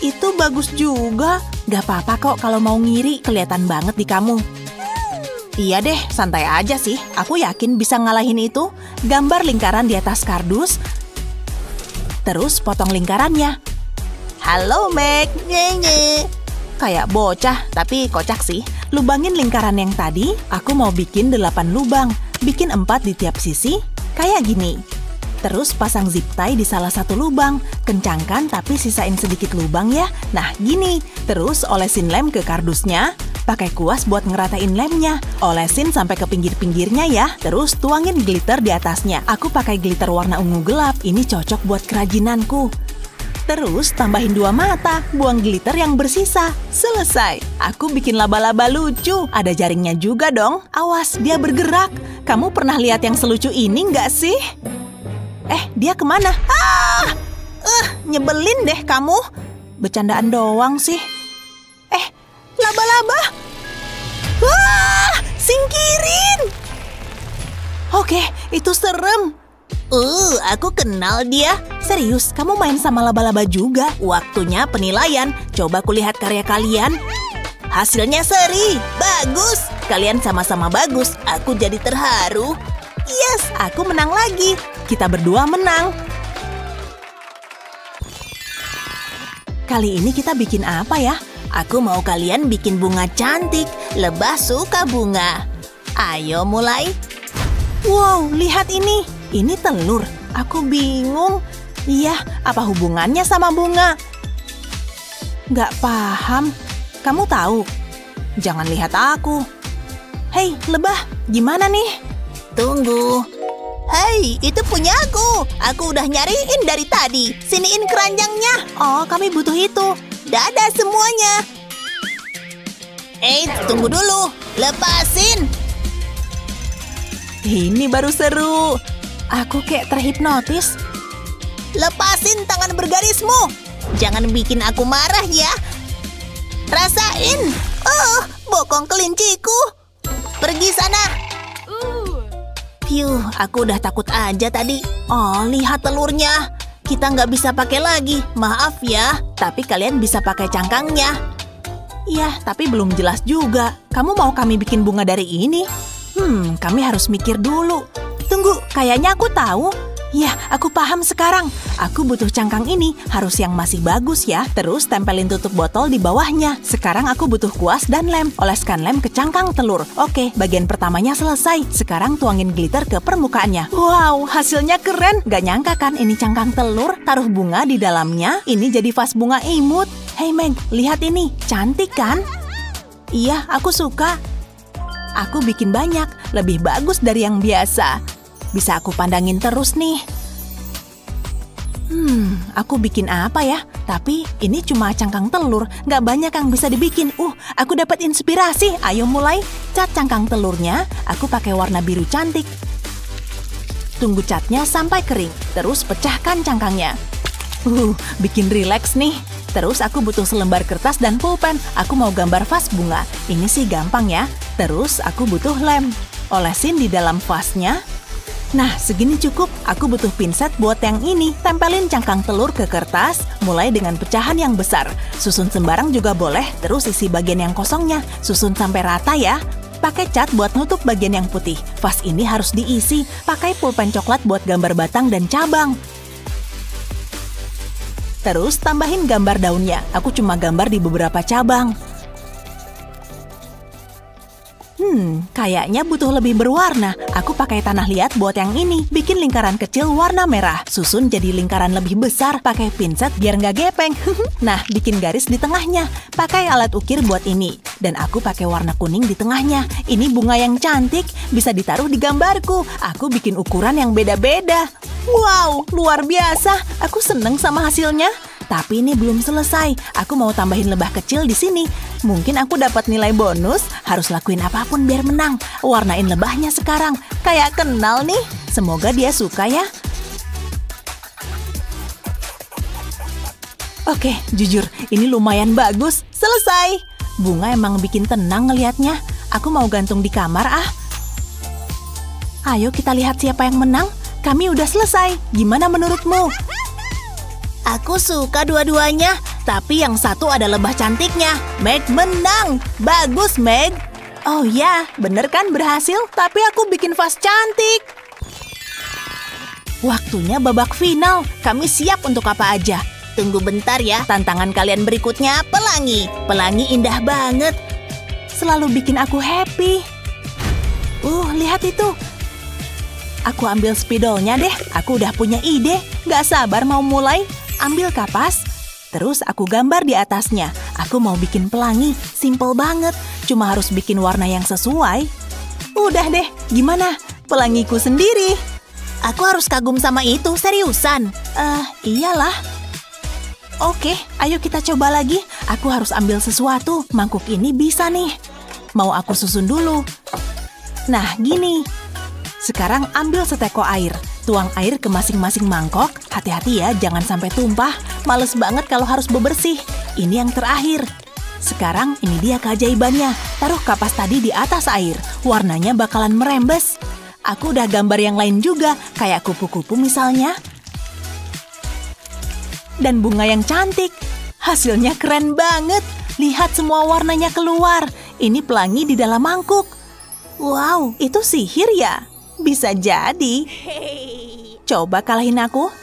Speaker 4: Itu bagus juga, gak apa-apa kok kalau mau ngiri, kelihatan banget di kamu. Iya deh, santai aja sih, aku yakin bisa ngalahin itu. Gambar lingkaran di atas kardus, terus potong lingkarannya. Halo Meg, nye. Kayak bocah, tapi kocak sih. Lubangin lingkaran yang tadi, aku mau bikin 8 lubang. Bikin 4 di tiap sisi, kayak gini. Terus pasang zip tie di salah satu lubang. Kencangkan tapi sisain sedikit lubang ya. Nah, gini. Terus olesin lem ke kardusnya. Pakai kuas buat ngeratain lemnya. Olesin sampai ke pinggir-pinggirnya ya. Terus tuangin glitter di atasnya. Aku pakai glitter warna ungu gelap. Ini cocok buat kerajinanku. Terus tambahin 2 mata, buang glitter yang bersisa. Selesai. Aku bikin laba-laba lucu. Ada jaringnya juga dong. Awas, dia bergerak. Kamu pernah lihat yang selucu ini nggak sih? Dia kemana? Nyebelin deh kamu. Bercandaan doang sih. Laba-laba. Singkirin. Oke, itu serem. Aku kenal dia. Serius, kamu main sama laba-laba juga? Waktunya penilaian. Coba kulihat karya kalian. Hasilnya seri. Bagus. Kalian sama-sama bagus. Aku jadi terharu. Yes, aku menang lagi. Kita berdua menang. Kali ini kita bikin apa ya? Aku mau kalian bikin bunga cantik. Lebah suka bunga. Ayo mulai. Wow, lihat ini. Ini telur. Aku bingung. Iya, apa hubungannya sama bunga? Nggak paham. Kamu tahu? Jangan lihat aku. Hei, lebah, gimana nih? Tunggu. Hei, itu punya aku. Aku udah nyariin dari tadi. Siniin keranjangnya. Oh, kami butuh itu. Dadah semuanya.
Speaker 5: Tunggu dulu. Lepasin.
Speaker 4: Ini baru seru. Aku kayak terhipnotis.
Speaker 5: Lepasin tangan bergarismu. Jangan bikin aku marah ya. Rasain. Bokong kelinciku. Pergi sana. Piuh, aku udah takut aja tadi. Oh, lihat telurnya. Kita nggak bisa pakai lagi. Maaf ya. Tapi kalian bisa pakai cangkangnya. Iya, tapi belum jelas juga. Kamu mau kami bikin bunga dari ini? Kami harus mikir dulu. Tunggu, kayaknya aku tahu. Ya, aku paham sekarang. Aku butuh cangkang ini, harus yang masih bagus ya. Terus tempelin tutup botol di bawahnya. Sekarang aku butuh kuas dan lem. Oleskan lem ke cangkang telur. Oke, bagian pertamanya selesai. Sekarang tuangin glitter ke permukaannya. Wow, hasilnya keren. Gak nyangka kan ini cangkang telur? Taruh bunga di dalamnya. Ini jadi vas bunga imut. Hey Meg, lihat ini. Cantik kan? Iya, aku suka. Aku bikin banyak. Lebih bagus dari yang biasa. Bisa aku pandangin terus nih. Aku bikin apa ya? Tapi ini cuma cangkang telur, nggak banyak yang bisa dibikin. Aku dapat inspirasi. Ayo mulai. Cat cangkang telurnya, aku pakai warna biru cantik. Tunggu catnya sampai kering. Terus pecahkan cangkangnya. Bikin rileks nih. Terus aku butuh selembar kertas dan pulpen. Aku mau gambar vas bunga. Ini sih gampang ya. Terus aku butuh lem. Olesin di dalam vasnya. Nah, segini cukup. Aku butuh pinset buat yang ini. Tempelin cangkang telur ke kertas, mulai dengan pecahan yang besar. Susun sembarang juga boleh, terus isi bagian yang kosongnya. Susun sampai rata ya. Pakai cat buat nutup bagian yang putih. Vas ini harus diisi. Pakai pulpen coklat buat gambar batang dan cabang. Terus tambahin gambar daunnya. Aku cuma gambar di beberapa cabang. Kayaknya butuh lebih berwarna. Aku pakai tanah liat buat yang ini. Bikin lingkaran kecil warna merah. Susun jadi lingkaran lebih besar. Pakai pinset biar nggak gepeng. Nah, bikin garis di tengahnya. Pakai alat ukir buat ini. Dan aku pakai warna kuning di tengahnya. Ini bunga yang cantik. Bisa ditaruh di gambarku. Aku bikin ukuran yang beda-beda. Wow, luar biasa. Aku seneng sama hasilnya. Tapi ini belum selesai. Aku mau tambahin lebah kecil di sini. Mungkin aku dapat nilai bonus. Harus lakuin apapun biar menang. Warnain lebahnya sekarang. Kayak kenal nih. Semoga dia suka ya. Oke, jujur, ini lumayan bagus. Selesai. Bunga emang bikin tenang ngelihatnya. Aku mau gantung di kamar ah. Ayo kita lihat siapa yang menang. Kami udah selesai. Gimana menurutmu? Aku suka dua-duanya, tapi yang satu ada lebah cantiknya. Meg menang. Bagus, Meg. Oh ya, bener kan berhasil? Tapi aku bikin vas cantik. Waktunya babak final. Kami siap untuk apa aja. Tunggu bentar ya. Tantangan kalian berikutnya pelangi. Pelangi indah banget. Selalu bikin aku happy. Lihat itu. Aku ambil spidolnya deh. Aku udah punya ide. Gak sabar mau mulai. Ambil kapas, terus aku gambar di atasnya. Aku mau bikin pelangi, simple banget. Cuma harus bikin warna yang sesuai. Udah deh, gimana? Pelangiku sendiri. Aku harus kagum sama itu, seriusan. Iyalah. Oke, ayo kita coba lagi. Aku harus ambil sesuatu. Mangkuk ini bisa nih. Mau aku susun dulu. Nah, gini. Sekarang ambil seteko air. Tuang air ke masing-masing mangkok. Hati-hati ya, jangan sampai tumpah. Males banget kalau harus bebersih. Ini yang terakhir. Sekarang ini dia keajaibannya. Taruh kapas tadi di atas air. Warnanya bakalan merembes. Aku udah gambar yang lain juga, kayak kupu-kupu misalnya. Dan bunga yang cantik. Hasilnya keren banget. Lihat semua warnanya keluar. Ini pelangi di dalam mangkuk. Wow, itu sihir ya? Bisa jadi. Coba kalahin aku.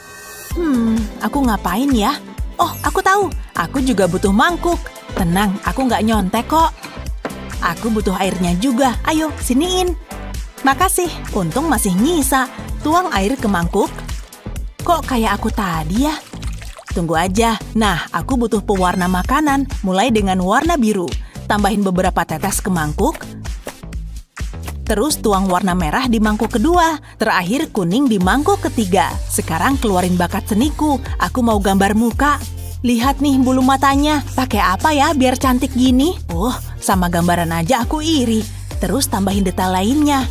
Speaker 5: Aku ngapain ya? Oh, aku tahu. Aku juga butuh mangkuk. Tenang, aku nggak nyontek kok. Aku butuh airnya juga. Ayo, siniin. Makasih, untung masih nyisa. Tuang air ke mangkuk. Kok kayak aku tadi ya? Tunggu aja. Nah, aku butuh pewarna makanan. Mulai dengan warna biru. Tambahin beberapa tetes ke mangkuk. Terus tuang warna merah di mangkuk kedua. Terakhir kuning di mangkuk ketiga. Sekarang keluarin bakat seniku. Aku mau gambar muka. Lihat nih bulu matanya. Pakai apa ya biar cantik gini? sama gambaran aja aku iri. Terus tambahin detail lainnya.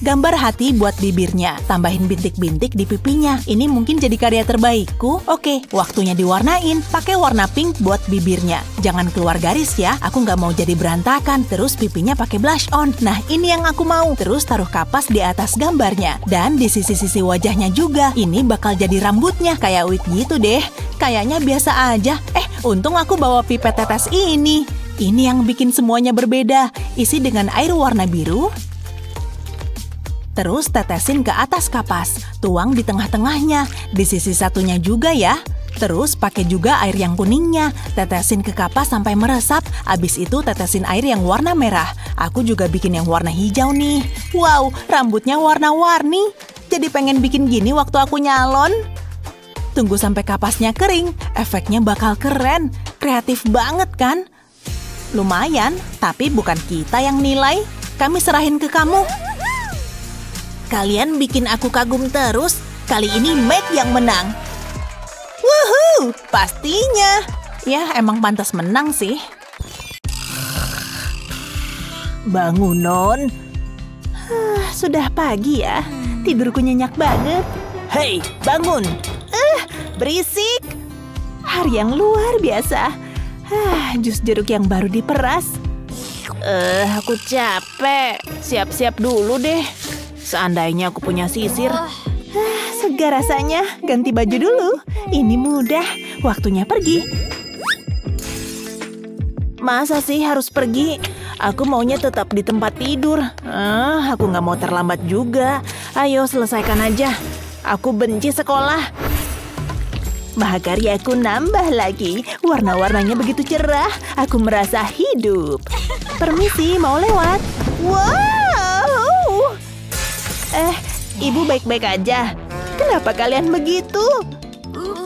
Speaker 5: Gambar hati buat bibirnya, tambahin bintik-bintik di pipinya. Ini mungkin jadi karya terbaikku. Oke, waktunya diwarnain. Pakai warna pink buat bibirnya. Jangan keluar garis ya, aku nggak mau jadi berantakan. Terus pipinya pakai blush on. Nah, ini yang aku mau. Terus taruh kapas di atas gambarnya. Dan di sisi-sisi wajahnya juga. Ini bakal jadi rambutnya, kayak wig gitu deh. Kayaknya biasa aja. Untung aku bawa pipet tetes ini. Ini yang bikin semuanya berbeda. Isi dengan air warna biru. Terus tetesin ke atas kapas, tuang di tengah-tengahnya, di sisi satunya juga ya. Terus pakai juga air yang kuningnya, tetesin ke kapas sampai meresap, abis itu tetesin air yang warna merah. Aku juga bikin yang warna hijau nih. Wow, rambutnya warna-warni. Jadi pengen bikin gini waktu aku nyalon. Tunggu sampai kapasnya kering, efeknya bakal keren. Kreatif banget kan? Lumayan, tapi bukan kita yang nilai. Kami serahin ke kamu. Kalian bikin aku kagum terus. Kali ini Meg yang menang. Wuhuu, pastinya. Ya, emang pantas menang sih. Bangun, Non.
Speaker 4: Sudah pagi ya. Tidurku nyenyak banget.
Speaker 5: Hei, bangun.
Speaker 4: Berisik. Hari yang luar biasa. Jus jeruk yang baru diperas. Aku capek. Siap-siap dulu deh. Seandainya aku punya sisir. Segar rasanya. Ganti baju dulu. Ini mudah. Waktunya pergi. Masa sih harus pergi? Aku maunya tetap di tempat tidur. Aku nggak mau terlambat juga. Ayo selesaikan aja. Aku benci sekolah. Mahakaryaku nambah lagi. Warna-warnanya begitu cerah. Aku merasa hidup. Permisi, mau lewat? Wow! Ibu baik-baik aja. Kenapa kalian begitu?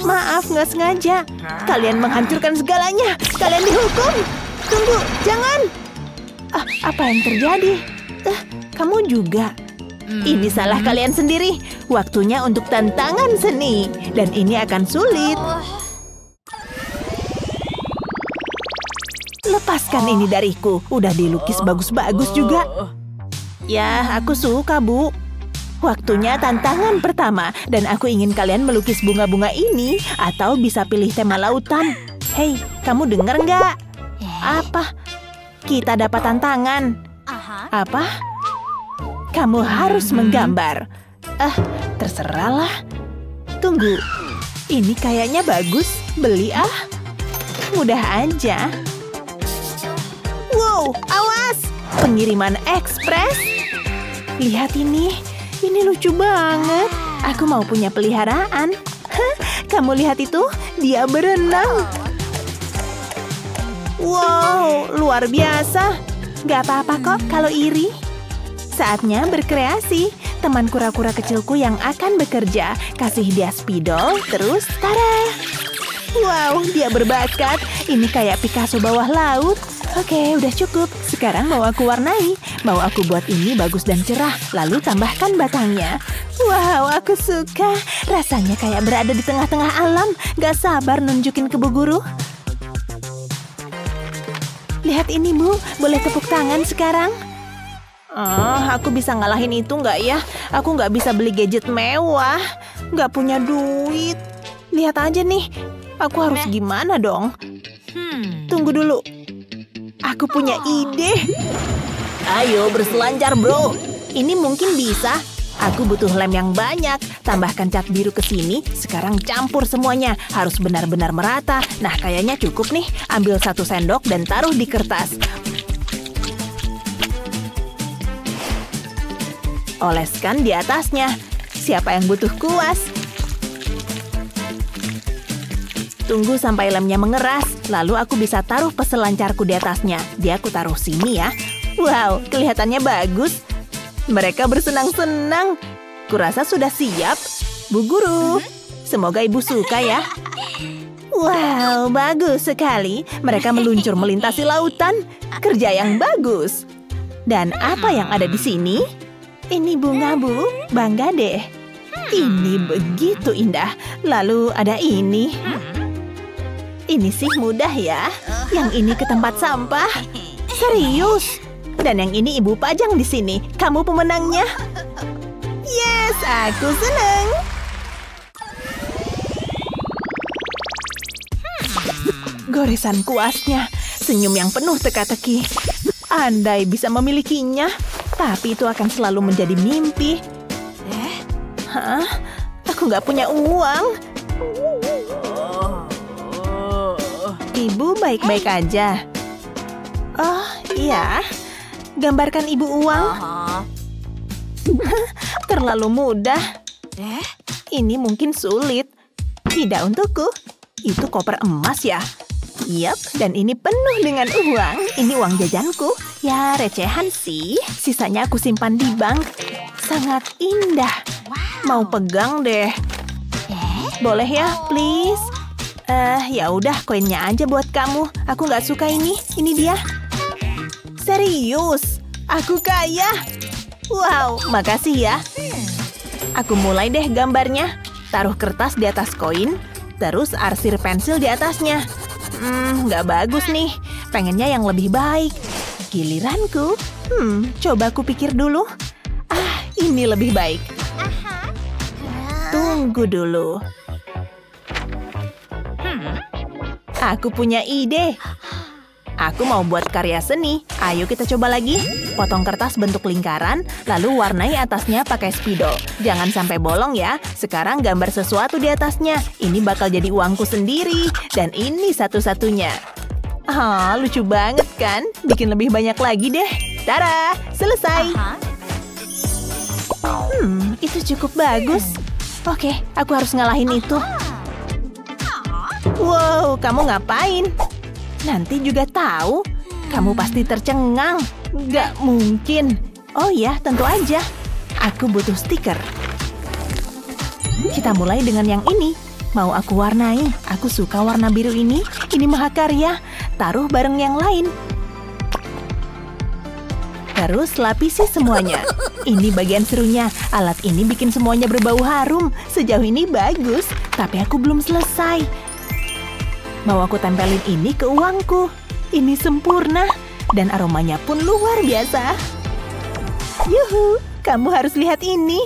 Speaker 4: Maaf, nggak sengaja. Kalian menghancurkan segalanya. Kalian dihukum. Tunggu, jangan. Apa yang terjadi? Kamu juga. Ini salah kalian sendiri. Waktunya untuk tantangan seni. Dan ini akan sulit. Lepaskan ini dariku. Udah dilukis bagus-bagus juga. Ya, aku suka, Bu. Waktunya tantangan pertama. Dan aku ingin kalian melukis bunga-bunga ini. Atau bisa pilih tema lautan. Hei, kamu dengar nggak? Apa? Kita dapat tantangan. Apa? Kamu harus menggambar. Terserahlah. Tunggu. Ini kayaknya bagus. Beli ah. Mudah aja. Wow, awas. Pengiriman ekspres. Lihat ini. Ini lucu banget. Aku mau punya peliharaan. Kamu lihat itu? Dia berenang. Wow, luar biasa. Gak apa-apa kok kalau iri. Saatnya berkreasi. Teman kura-kura kecilku yang akan bekerja. Kasih dia spidol, terus tada! Wow, dia berbakat. Ini kayak Picasso bawah laut. Oke, udah cukup. Sekarang mau aku warnai. Mau aku buat ini bagus dan cerah. Lalu tambahkan batangnya. Wow, aku suka. Rasanya kayak berada di tengah-tengah alam. Gak sabar nunjukin ke Bu Guru. Lihat ini, Bu. Boleh tepuk tangan sekarang? Aku bisa ngalahin itu nggak ya? Aku nggak bisa beli gadget mewah. Nggak punya duit. Lihat aja nih. Aku harus gimana dong? Tunggu dulu. Aku punya ide. Ayo berselancar, bro. Ini mungkin bisa. Aku butuh lem yang banyak. Tambahkan cat biru ke sini. Sekarang campur semuanya. Harus benar-benar merata. Nah, kayaknya cukup nih. Ambil 1 sendok dan taruh di kertas. Oleskan di atasnya. Siapa yang butuh kuas? Tunggu sampai lemnya mengeras. Lalu aku bisa taruh peselancarku di atasnya. Dia aku taruh sini ya. Wow, kelihatannya bagus. Mereka bersenang-senang. Kurasa sudah siap. Bu Guru, semoga Ibu suka ya. Wow, bagus sekali. Mereka meluncur melintasi lautan. Kerja yang bagus. Dan apa yang ada di sini? Ini bunga, Bu. Bangga deh. Ini begitu indah. Lalu ada ini. Ini sih mudah ya. Yang ini ke tempat sampah. Serius? Dan yang ini ibu pajang di sini. Kamu pemenangnya. Yes, aku seneng. Goresan kuasnya, senyum yang penuh teka-teki. Andai bisa memilikinya, tapi itu akan selalu menjadi mimpi. Hah? Aku nggak punya uang. Ibu baik-baik aja. Oh, iya. Gambarkan ibu uang. Terlalu mudah. Ini mungkin sulit. Tidak untukku. Itu koper emas ya? Yap, dan ini penuh dengan uang. Ini uang jajanku. Ya, recehan sih. Sisanya aku simpan di bank. Sangat indah. Mau pegang deh. Boleh ya, please? Ya udah, koinnya aja buat kamu. Aku nggak suka ini. Ini dia. Serius? Aku kaya. Wow, makasih ya. Aku mulai deh gambarnya. Taruh kertas di atas koin. Terus arsir pensil di atasnya. Nggak bagus nih. Pengennya yang lebih baik. Giliranku. Coba aku pikir dulu. Ini lebih baik. Tunggu dulu. Aku punya ide. Aku mau buat karya seni. Ayo kita coba lagi. Potong kertas bentuk lingkaran, lalu warnai atasnya pakai spidol. Jangan sampai bolong ya. Sekarang gambar sesuatu di atasnya. Ini bakal jadi uangku sendiri. Dan ini satu-satunya. Lucu banget kan? Bikin lebih banyak lagi deh. Tada! Selesai. Itu cukup bagus. Oke, aku harus ngalahin itu. Wow, kamu ngapain? Nanti juga tahu. Kamu pasti tercengang. Gak mungkin. Oh ya, tentu aja. Aku butuh stiker. Kita mulai dengan yang ini. Mau aku warnai. Aku suka warna biru ini. Ini mahakarya. Taruh bareng yang lain. Terus lapisi semuanya. Ini bagian serunya. Alat ini bikin semuanya berbau harum. Sejauh ini bagus. Tapi aku belum selesai. Mau aku tempelin ini ke uangku. Ini sempurna. Dan aromanya pun luar biasa. Yuhu, kamu harus lihat ini.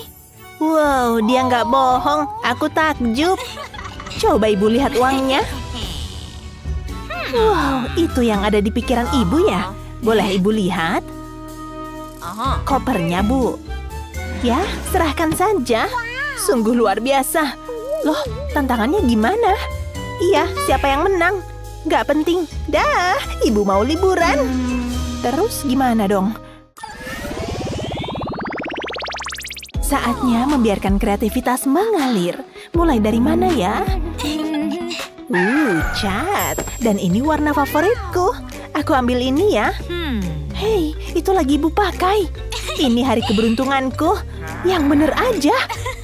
Speaker 4: Wow, dia nggak bohong. Aku takjub. Coba ibu lihat uangnya. Wow, itu yang ada di pikiran ibu ya? Boleh ibu lihat? Kopernya, Bu. Ya, serahkan saja. Sungguh luar biasa. Loh, tantangannya gimana? Iya, siapa yang menang? Nggak penting. Dah, ibu mau liburan. Terus gimana dong? Saatnya membiarkan kreativitas mengalir. Mulai dari mana ya? Cat. Dan ini warna favoritku. Aku ambil ini ya. Hei, itu lagi ibu pakai. Ini hari keberuntunganku. Yang bener aja.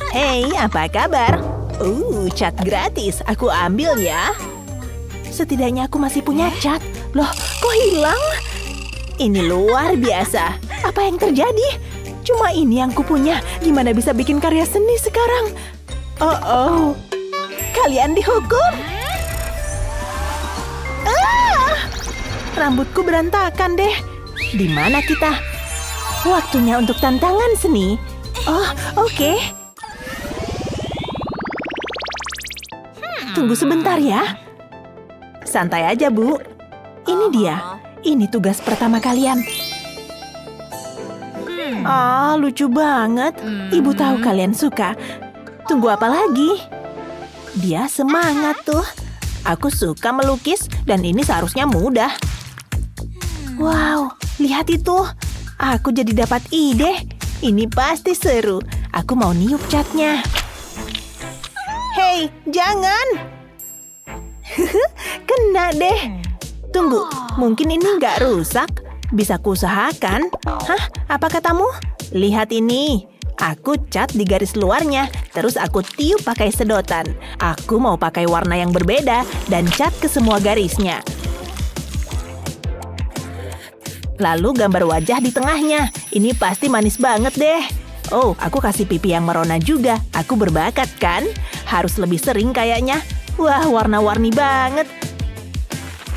Speaker 4: Hei, apa kabar? Cat gratis. Aku ambil ya. Setidaknya aku masih punya cat. Loh, kok hilang? Ini luar biasa. Apa yang terjadi? Cuma ini yang kupunya. Gimana bisa bikin karya seni sekarang? Oh. Kalian dihukum? Rambutku berantakan deh. Di mana kita? Waktunya untuk tantangan seni. Oh, oke. Tunggu sebentar ya. Santai aja, Bu. Ini dia. Ini tugas pertama kalian. Lucu banget. Ibu tahu kalian suka. Tunggu apa lagi? Dia semangat tuh. Aku suka melukis dan ini seharusnya mudah. Wow, lihat itu. Aku jadi dapat ide. Ini pasti seru. Aku mau niup catnya. Hei, jangan. Kena deh. Tunggu, mungkin ini nggak rusak. Bisa kuusahakan. Hah, apa katamu? Lihat ini. Aku cat di garis luarnya. Terus aku tiup pakai sedotan. Aku mau pakai warna yang berbeda dan cat ke semua garisnya. Lalu gambar wajah di tengahnya. Ini pasti manis banget deh. Oh, aku kasih pipi yang merona juga. Aku berbakat kan? Harus lebih sering kayaknya. Wah, warna-warni banget.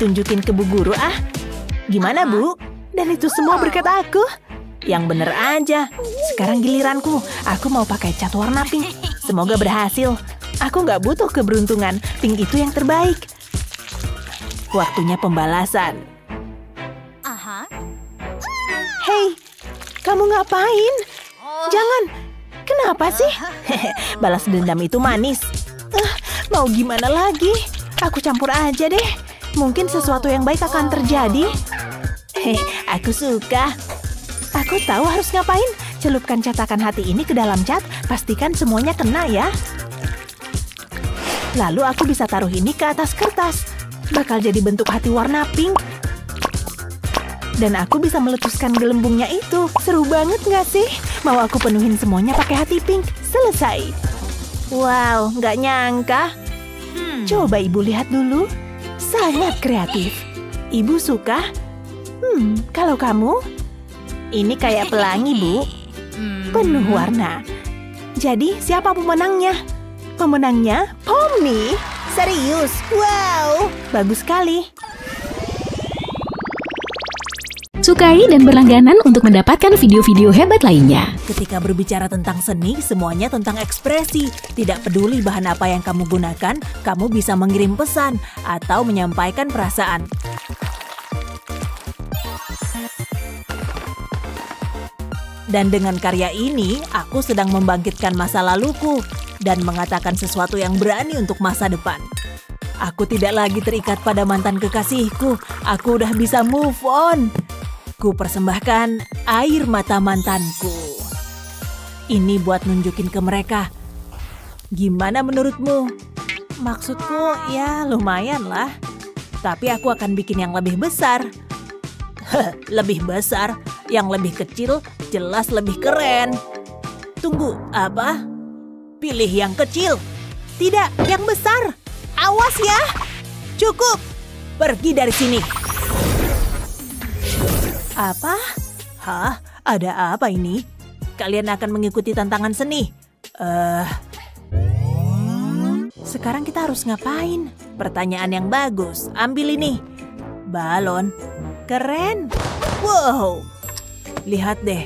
Speaker 4: Tunjukin ke Bu Guru ah. Gimana, Bu? Dan itu semua berkat aku. Yang bener aja. Sekarang giliranku. Aku mau pakai cat warna pink. Semoga berhasil. Aku nggak butuh keberuntungan. Pink itu yang terbaik. Waktunya pembalasan. Hei, kamu ngapain? Jangan. Kenapa sih? Balas dendam itu manis. Mau gimana lagi? Aku campur aja deh. Mungkin sesuatu yang baik akan terjadi. Aku suka. Aku tahu harus ngapain. Celupkan cetakan hati ini ke dalam cat. Pastikan semuanya kena ya. Lalu aku bisa taruh ini ke atas kertas. Bakal jadi bentuk hati warna pink. Dan aku bisa meletuskan gelembungnya itu. Seru banget nggak sih? Mau aku penuhin semuanya pakai hati pink. Selesai. Wow, nggak nyangka. Coba ibu lihat dulu. Sangat kreatif. Ibu suka? Kalau kamu? Ini kayak pelangi, Bu. Penuh warna. Jadi, siapa pemenangnya? Pemenangnya Pomni. Serius? Wow, bagus sekali.
Speaker 1: Sukai dan berlangganan untuk mendapatkan video-video hebat lainnya.
Speaker 4: Ketika berbicara tentang seni, semuanya tentang ekspresi. Tidak peduli bahan apa yang kamu gunakan, kamu bisa mengirim pesan atau menyampaikan perasaan. Dan dengan karya ini, aku sedang membangkitkan masa laluku dan mengatakan sesuatu yang berani untuk masa depan. Aku tidak lagi terikat pada mantan kekasihku. Aku udah bisa move on. Ku persembahkan air mata mantanku. Ini buat nunjukin ke mereka. Gimana menurutmu? Maksudku ya lumayan lah. Tapi aku akan bikin yang lebih besar. Lebih besar? Yang lebih kecil jelas lebih keren. Tunggu, apa? Pilih yang kecil. Tidak, yang besar. Awas ya. Cukup. Pergi dari sini. Apa? Hah? Ada apa ini? Kalian akan mengikuti tantangan seni? Sekarang kita harus ngapain? Pertanyaan yang bagus. Ambil ini. Balon. Keren. Wow. Lihat deh.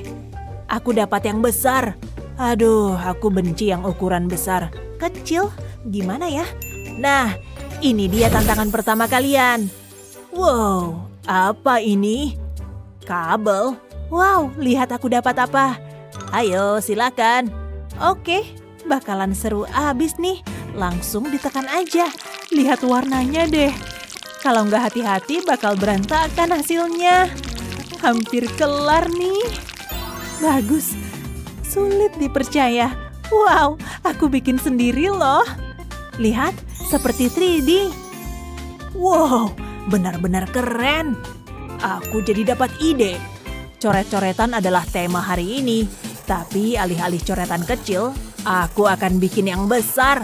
Speaker 4: Aku dapat yang besar. Aduh, aku benci yang ukuran besar. Kecil? Gimana ya? Nah, ini dia tantangan pertama kalian. Wow, apa ini? Kabel. Wow, lihat aku dapat apa. Ayo, silakan. Oke, bakalan seru abis nih. Langsung ditekan aja. Lihat warnanya deh. Kalau nggak hati-hati bakal berantakan hasilnya. Hampir kelar nih. Bagus. Sulit dipercaya. Wow, aku bikin sendiri loh. Lihat, seperti 3D. Wow, benar-benar keren. Aku jadi dapat ide. Coret-coretan adalah tema hari ini. Tapi alih-alih coretan kecil, aku akan bikin yang besar.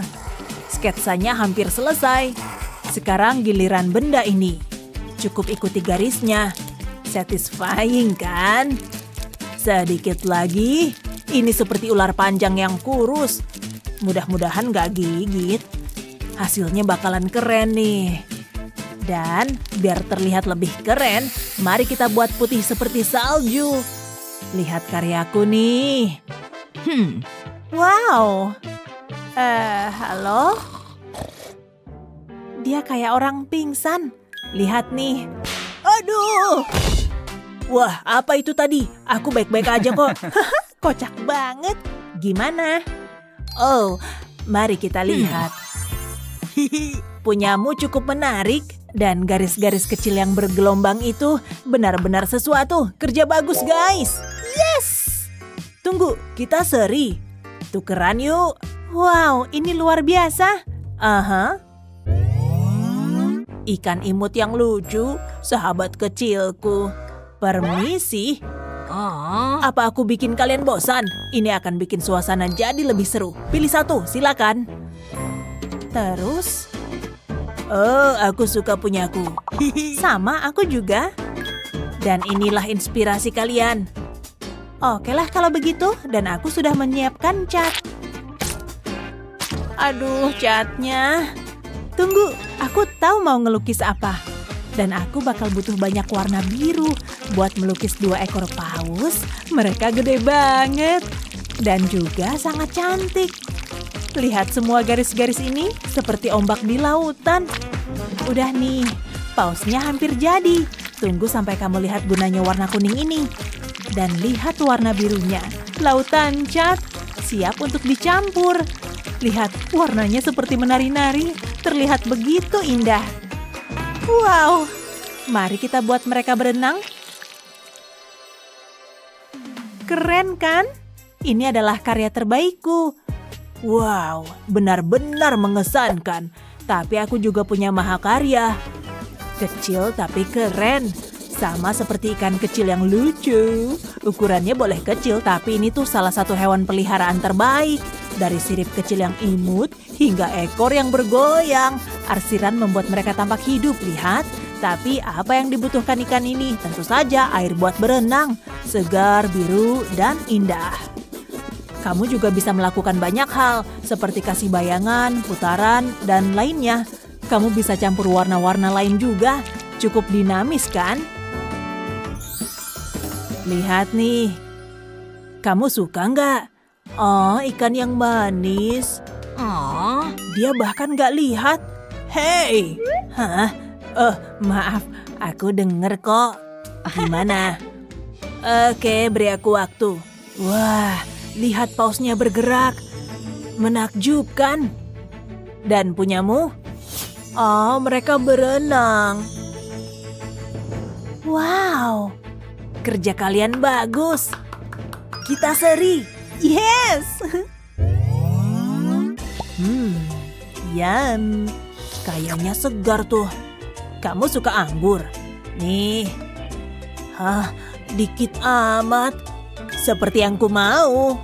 Speaker 4: Sketsanya hampir selesai. Sekarang giliran benda ini. Cukup ikuti garisnya. Satisfying kan? Sedikit lagi. Ini seperti ular panjang yang kurus. Mudah-mudahan gak gigit. Hasilnya bakalan keren nih. Dan biar terlihat lebih keren, mari kita buat putih seperti salju. Lihat karyaku nih. Wow. Halo? Dia kayak orang pingsan. Lihat nih. Aduh. Wah, apa itu tadi? Aku baik-baik aja kok. Kocak banget. Gimana? Oh, mari kita lihat. Punyamu cukup menarik. Dan garis-garis kecil yang bergelombang itu benar-benar sesuatu. Kerja bagus, guys. Yes! Tunggu, kita seri. Tukeran yuk. Wow, ini luar biasa. Ikan imut yang lucu, sahabat kecilku. Permisi. Apa aku bikin kalian bosan? Ini akan bikin suasana jadi lebih seru. Pilih satu, silakan. Terus... Oh, aku suka punyaku. Sama, aku juga. Dan inilah inspirasi kalian. Oke lah kalau begitu, dan aku sudah menyiapkan cat. Aduh, catnya. Tunggu, aku tahu mau ngelukis apa. Dan aku bakal butuh banyak warna biru buat melukis 2 ekor paus. Mereka gede banget dan juga sangat cantik. Lihat semua garis-garis ini seperti ombak di lautan. Udah nih, pausnya hampir jadi. Tunggu sampai kamu lihat gunanya warna kuning ini. Dan lihat warna birunya, lautan cat, siap untuk dicampur. Lihat, warnanya seperti menari-nari, terlihat begitu indah. Wow, mari kita buat mereka berenang. Keren kan? Ini adalah karya terbaikku. Wow, benar-benar mengesankan. Tapi aku juga punya mahakarya. Kecil tapi keren. Sama seperti ikan kecil yang lucu. Ukurannya boleh kecil, tapi ini tuh salah satu hewan peliharaan terbaik. Dari sirip kecil yang imut hingga ekor yang bergoyang. Arsiran membuat mereka tampak hidup, lihat. Tapi apa yang dibutuhkan ikan ini? Tentu saja air buat berenang. Segar, biru, dan indah. Kamu juga bisa melakukan banyak hal, seperti kasih bayangan, putaran, dan lainnya. Kamu bisa campur warna-warna lain juga. Cukup dinamis, kan? Lihat nih. Kamu suka nggak? Oh, ikan yang manis. Oh, dia bahkan nggak lihat. Hei! Hah? Oh, maaf. Aku denger kok. Gimana? Oke, beri aku waktu. Wah, lihat pausnya bergerak. Menakjubkan. Dan punyamu? Oh, mereka berenang. Wow, kerja kalian bagus. Kita seri. Yes! Yum. Kayaknya segar tuh. Kamu suka anggur? Nih. Hah, dikit amat. Seperti yang ku mau.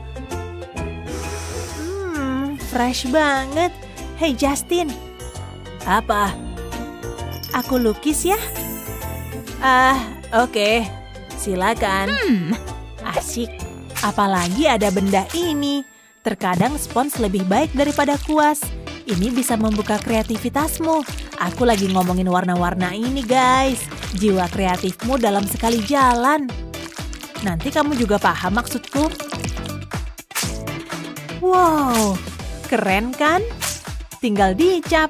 Speaker 4: Fresh banget. Hey Justin. Apa? Aku lukis ya? Oke. Silakan. Asik. Apalagi ada benda ini. Terkadang spons lebih baik daripada kuas. Ini bisa membuka kreativitasmu. Aku lagi ngomongin warna-warna ini, guys. Jiwa kreatifmu dalam sekali jalan. Nanti kamu juga paham maksudku. Wow, keren kan? Tinggal dicap.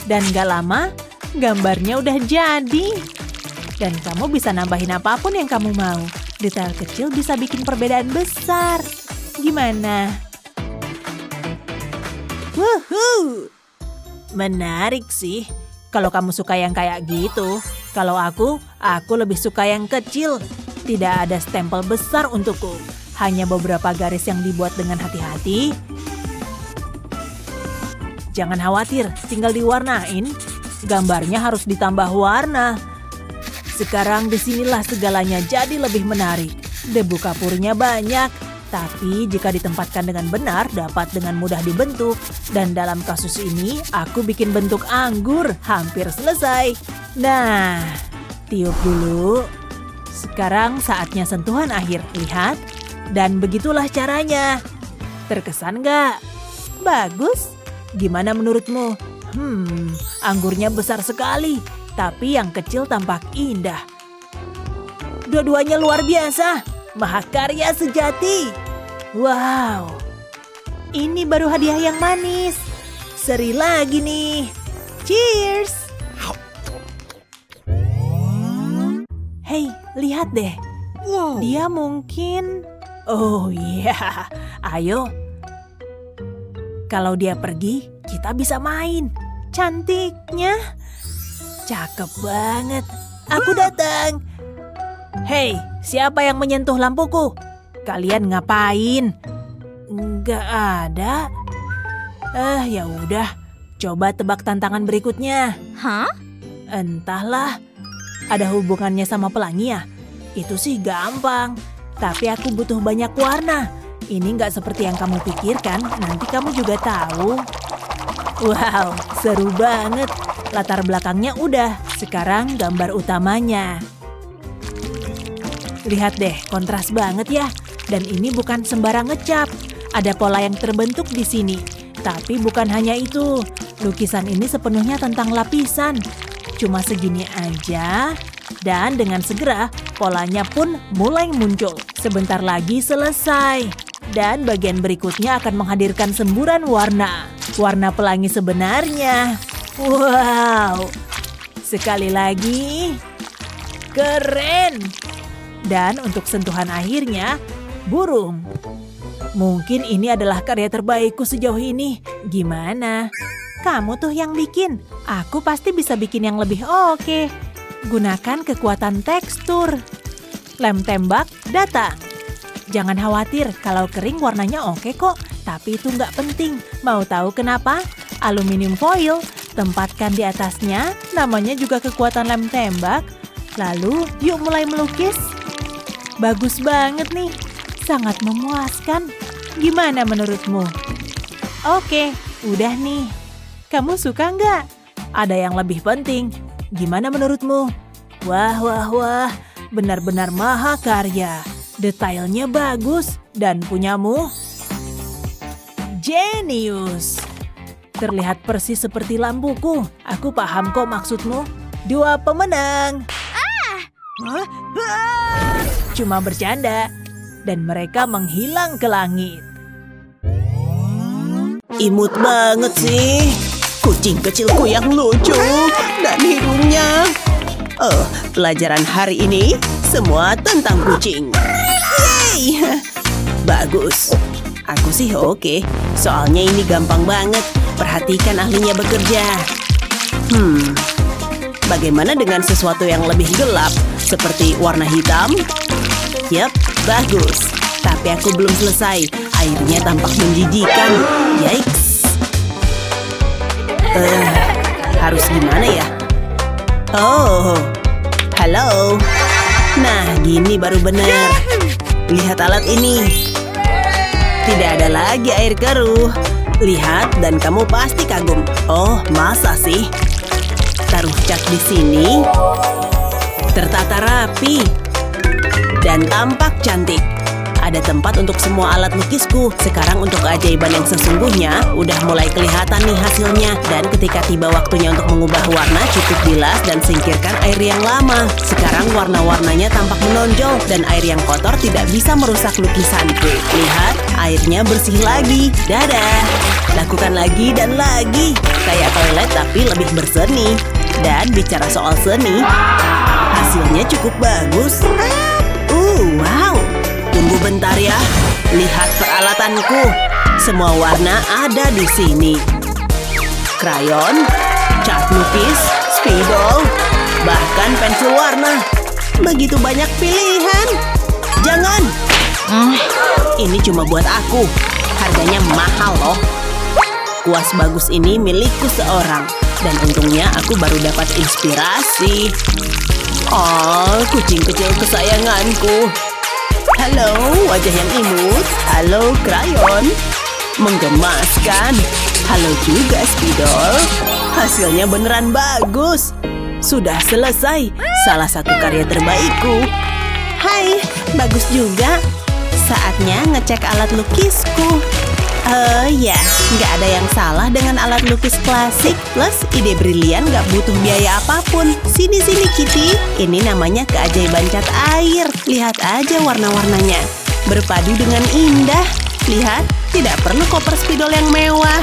Speaker 4: Dan gak lama, gambarnya udah jadi. Dan kamu bisa nambahin apapun yang kamu mau. Detail kecil bisa bikin perbedaan besar. Gimana? Wuhuu! Menarik sih. Kalau kamu suka yang kayak gitu. Kalau aku lebih suka yang kecil. Tidak ada stempel besar untukku. Hanya beberapa garis yang dibuat dengan hati-hati. Jangan khawatir, tinggal diwarnain. Gambarnya harus ditambah warna. Sekarang disinilah segalanya jadi lebih menarik. Debu kapurnya banyak. Tapi jika ditempatkan dengan benar, dapat dengan mudah dibentuk. Dan dalam kasus ini, aku bikin bentuk anggur. Hampir selesai. Nah, tiup dulu. Sekarang saatnya sentuhan akhir. Lihat. Dan begitulah caranya. Terkesan nggak? Bagus. Gimana menurutmu? Anggurnya besar sekali. Tapi yang kecil tampak indah. Dua-duanya luar biasa. Mahakarya sejati. Wow. Ini baru hadiah yang manis. Seri lagi nih. Cheers. Hey, lihat deh. Wow. Dia mungkin... Oh iya. Ayo. Kalau dia pergi, kita bisa main. Cantiknya. Cakep banget. Aku datang. Hei, siapa yang menyentuh lampuku? Kalian ngapain? Nggak ada. Ya udah. Coba tebak tantangan berikutnya. Hah? Entahlah. Ada hubungannya sama pelangi ya? Itu sih gampang. Tapi aku butuh banyak warna. Ini nggak seperti yang kamu pikirkan. Nanti kamu juga tahu. Wow, seru banget. Latar belakangnya udah. Sekarang gambar utamanya. Lihat deh, kontras banget ya. Dan ini bukan sembarang ngecap. Ada pola yang terbentuk di sini. Tapi bukan hanya itu. Lukisan ini sepenuhnya tentang lapisan. Cuma segini aja. Dan dengan segera, polanya pun mulai muncul. Sebentar lagi selesai. Dan bagian berikutnya akan menghadirkan semburan warna. Warna pelangi sebenarnya. Wow. Sekali lagi. Keren. Dan untuk sentuhan akhirnya, burung. Mungkin ini adalah karya terbaikku sejauh ini. Gimana? Kamu tuh yang bikin. Aku pasti bisa bikin yang lebih oke. Gunakan kekuatan tekstur. Lem tembak datang. Jangan khawatir, kalau kering warnanya oke kok. Tapi itu nggak penting. Mau tahu kenapa? Aluminium foil, tempatkan di atasnya. Namanya juga kekuatan lem tembak. Lalu, yuk mulai melukis. Bagus banget nih. Sangat memuaskan. Gimana menurutmu? Oke, udah nih. Kamu suka nggak? Ada yang lebih penting. Gimana menurutmu? Wah, wah, wah. Benar-benar mahakarya. Detailnya bagus. Dan punyamu? Jenius. Terlihat persis seperti lampuku. Aku paham kok maksudmu. 2 pemenang. Cuma bercanda. Dan mereka menghilang ke langit.
Speaker 5: Imut banget sih. Kucing kecilku yang lucu. Dan hidungnya. Pelajaran hari ini semua tentang kucing. Yeay. Bagus. Aku sih oke. Soalnya ini gampang banget. Perhatikan ahlinya bekerja. Bagaimana dengan sesuatu yang lebih gelap? Seperti warna hitam? Yap, bagus. Tapi aku belum selesai. Airnya tampak menjijikan. Yikes. Harus gimana ya? Oh, halo. Nah, gini baru benar. Lihat alat ini. Tidak ada lagi air keruh. Lihat dan kamu pasti kagum. Oh, masa sih? Taruh cat di sini. Tertata rapi. Dan tampak cantik. Ada tempat untuk semua alat lukisku. Sekarang untuk keajaiban yang sesungguhnya, udah mulai kelihatan nih hasilnya. Dan ketika tiba waktunya untuk mengubah warna, cukup bilas dan singkirkan air yang lama. Sekarang warna-warnanya tampak menonjol dan air yang kotor tidak bisa merusak lukisanku. Lihat, airnya bersih lagi. Dadah! Lakukan lagi dan lagi. Kayak toilet tapi lebih berseni. Dan bicara soal seni, hasilnya cukup bagus. Wow! Tunggu bentar ya. Lihat peralatanku. Semua warna ada di sini. Krayon, cat lukis, spidol, bahkan pensil warna. Begitu banyak pilihan. Jangan. Ini cuma buat aku. Harganya mahal loh. Kuas bagus ini milikku seorang. Dan untungnya aku baru dapat inspirasi. Oh, kucing kecil kesayanganku. Halo, wajah yang imut. Halo, krayon. Menggemaskan. Halo juga, spidol. Hasilnya beneran bagus. Sudah selesai. Salah satu karya terbaikku. Hai, bagus juga. Saatnya ngecek alat lukisku. Ya, nggak ada yang salah dengan alat lukis klasik. Plus, ide brilian nggak butuh biaya apapun. Sini-sini, Kitty. Ini namanya keajaiban cat air. Lihat aja warna-warnanya. Berpadu dengan indah. Lihat, tidak perlu koper spidol yang mewah.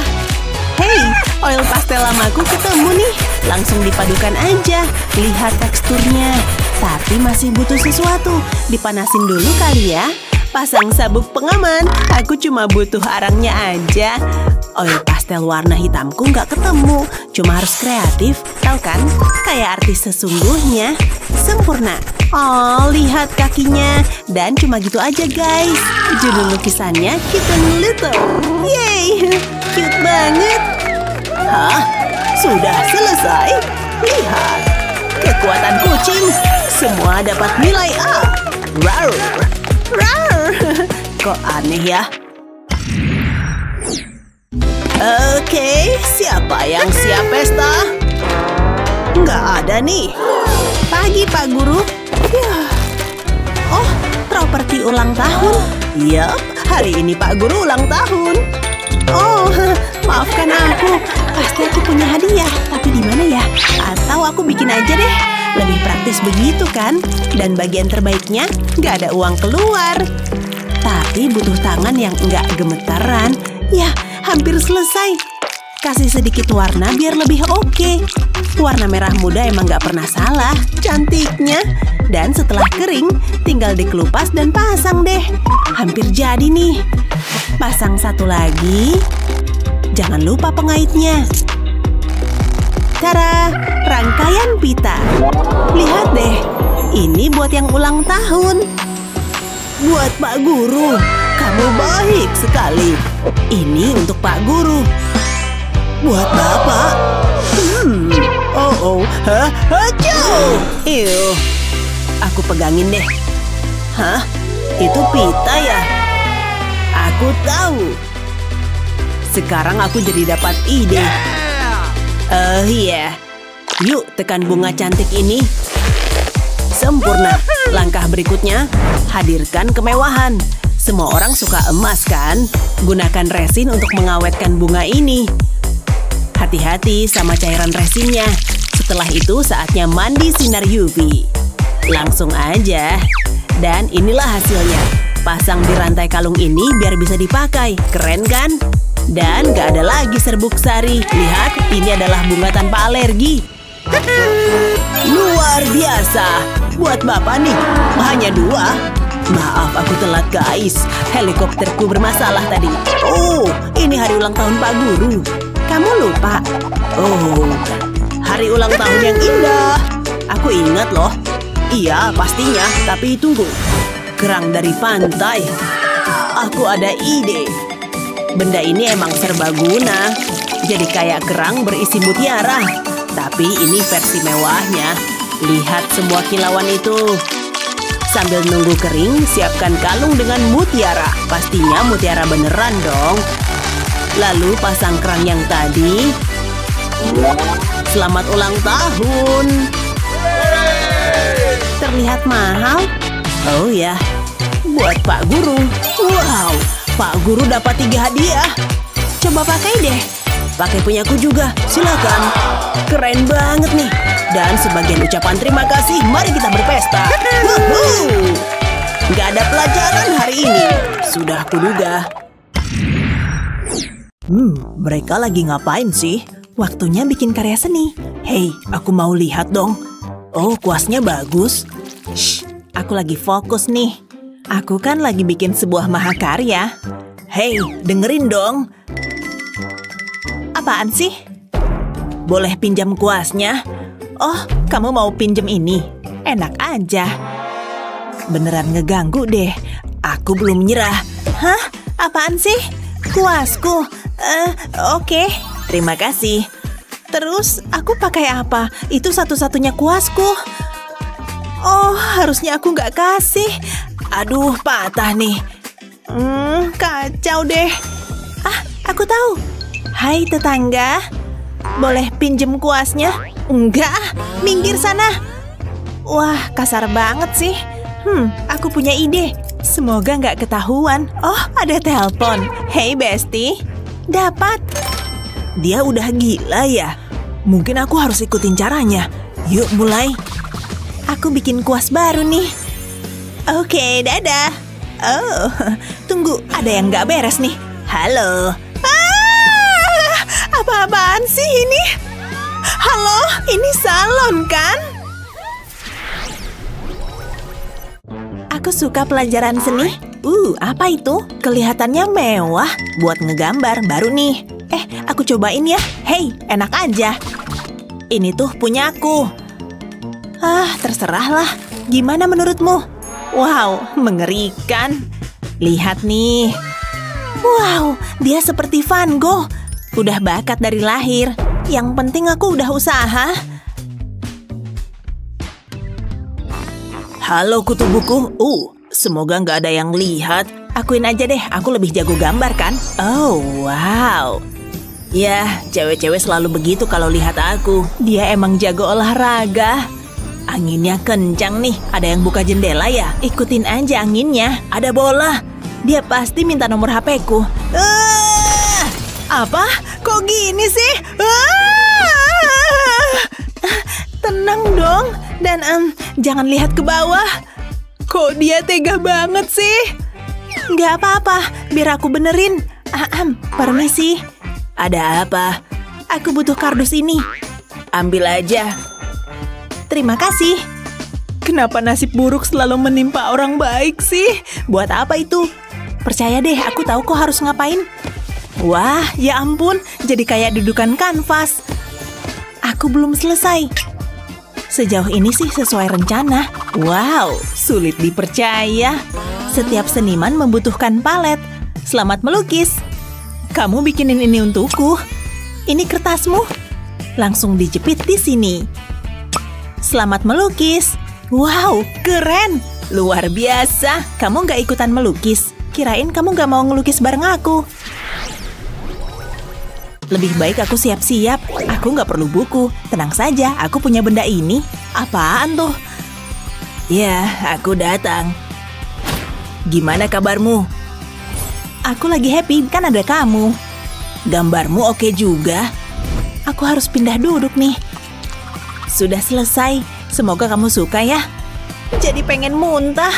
Speaker 5: Hey, oil pastel lamaku ketemu nih. Langsung dipadukan aja. Lihat teksturnya. Tapi masih butuh sesuatu. Dipanasin dulu kali ya. Pasang sabuk pengaman. Aku cuma butuh arangnya aja. Oil pastel warna hitamku nggak ketemu. Cuma harus kreatif, tahu kan? Kayak artis sesungguhnya. Sempurna. Oh, lihat kakinya. Dan cuma gitu aja, guys. Judul lukisannya Kitten Little. Yeay, cute banget. Hah? Sudah selesai? Lihat. Kekuatan kucing. Semua dapat nilai A. Rawr. Rawr. Kok aneh ya? Oke, siapa yang siap pesta? Nggak ada nih. Pagi, Pak Guru. Oh, properti ulang tahun. Yap, hari ini Pak Guru ulang tahun. Oh, maafkan aku. Pasti aku punya hadiah. Tapi di mana ya? Atau aku bikin
Speaker 4: praktis begitu kan? Dan bagian terbaiknya, nggak ada uang keluar. Tapi butuh tangan yang nggak gemeteran. Ya, hampir selesai. Kasih sedikit warna biar lebih oke. Warna merah muda emang nggak pernah salah. Cantiknya. Dan setelah kering, tinggal dikelupas dan pasang deh. Hampir jadi nih. Pasang satu lagi. Jangan lupa pengaitnya. Tara, rangkaian pita. Lihat deh, ini buat yang ulang tahun. Buat Pak Guru, kamu baik sekali. Ini untuk Pak Guru. Buat Bapak. Ew. Aku pegangin deh. Hah? Itu pita ya? Aku tahu. Sekarang aku jadi dapat ide. Iya. Yuk tekan bunga cantik ini. Sempurna. Langkah berikutnya, hadirkan kemewahan. Semua orang suka emas kan? Gunakan resin untuk mengawetkan bunga ini. Hati-hati sama cairan resinnya. Setelah itu saatnya mandi sinar UV. Langsung aja. Dan inilah hasilnya. Pasang di rantai kalung ini biar bisa dipakai. Keren kan? Dan gak ada lagi serbuk sari. Lihat, ini adalah bunga tanpa alergi. Luar biasa. Buat Bapak nih, hanya 2. Maaf aku telat guys. Helikopterku bermasalah tadi. Oh, ini hari ulang tahun Pak Guru. Kamu lupa? Oh, hari ulang tahun yang indah. Aku ingat loh. Iya, pastinya. Tapi tunggu. Kerang dari pantai. Aku ada ide. Benda ini emang serbaguna. Jadi kayak kerang berisi mutiara. Tapi ini versi mewahnya. Lihat semua kilauan itu. Sambil nunggu kering, siapkan kalung dengan mutiara. Pastinya mutiara beneran dong. Lalu pasang kerang yang tadi. Selamat ulang tahun. Terlihat mahal. Oh ya, buat Pak Guru. Wow, Pak Guru dapat 3 hadiah. Coba pakai deh. Pakai punyaku juga, silakan. Keren banget nih. Dan sebagian ucapan terima kasih, mari kita berpesta. Woohoo! Gak ada pelajaran hari ini. Sudah kuduga. Mereka lagi ngapain sih? Waktunya bikin karya seni. Hei, aku mau lihat dong. Oh, kuasnya bagus. Shh, aku lagi fokus nih. Aku kan lagi bikin sebuah mahakarya. Hei, dengerin dong. Apaan sih? Boleh pinjam kuasnya? Oh, kamu mau pinjam ini? Enak aja. Beneran ngeganggu deh. Aku belum nyerah. Hah? Apaan sih? Kuasku. Oke. Terima kasih. Terus, aku pakai apa? Itu satu-satunya kuasku. Oh, harusnya aku nggak kasih. Aduh, patah nih. Kacau deh. Ah, aku tahu. Hai tetangga, boleh pinjem kuasnya? Enggak, minggir sana. Wah, kasar banget sih. Aku punya ide. Semoga nggak ketahuan. Oh, ada telepon. Hey Besti, dapat. Dia udah gila ya? Mungkin aku harus ikutin caranya. Yuk mulai. Aku bikin kuas baru nih. Oke, dadah. Oh, tunggu, ada yang nggak beres nih. Halo. Apa-apaan sih ini? Halo, ini salon kan? Aku suka pelajaran seni. Apa itu? Kelihatannya mewah. Buat ngegambar baru nih. Aku cobain ya. Hei, enak aja. Ini tuh punyaku. Terserahlah. Gimana menurutmu? Wow, mengerikan. Lihat nih. Wow, dia seperti Van Gogh. Udah bakat dari lahir. Yang penting aku udah usaha. Halo kutu buku. Semoga nggak ada yang lihat. Akuin aja deh, aku lebih jago gambar kan? Oh, wow. Ya, cewek-cewek selalu begitu kalau lihat aku. Dia emang jago olahraga. Anginnya kencang nih. Ada yang buka jendela ya? Ikutin aja anginnya. Ada bola. Dia pasti minta nomor HP-ku. Apa? Kok gini sih? Tenang dong. Dan jangan lihat ke bawah. Kok dia tega banget sih? Nggak apa-apa, biar aku benerin. Permisi. Ada apa? Aku butuh kardus ini. Ambil aja. Terima kasih. Kenapa nasib buruk selalu menimpa orang baik sih? Buat apa itu? Percaya deh, aku tahu kok harus ngapain. Wah, ya ampun, jadi kayak dudukan kanvas. Aku belum selesai. Sejauh ini sih sesuai rencana. Wow, sulit dipercaya. Setiap seniman membutuhkan palet. Selamat melukis. Kamu bikinin ini untukku. Ini kertasmu. Langsung dijepit di sini. Selamat melukis. Wow, keren. Luar biasa. Kamu nggak ikutan melukis. Kirain kamu nggak mau ngelukis bareng aku. Lebih baik aku siap-siap. Aku nggak perlu buku. Tenang saja, aku punya benda ini. Apaan tuh? Ya, aku datang. Gimana kabarmu? Aku lagi happy, kan ada kamu. Gambarmu oke juga. Aku harus pindah duduk nih. Sudah selesai. Semoga kamu suka ya. Jadi pengen muntah.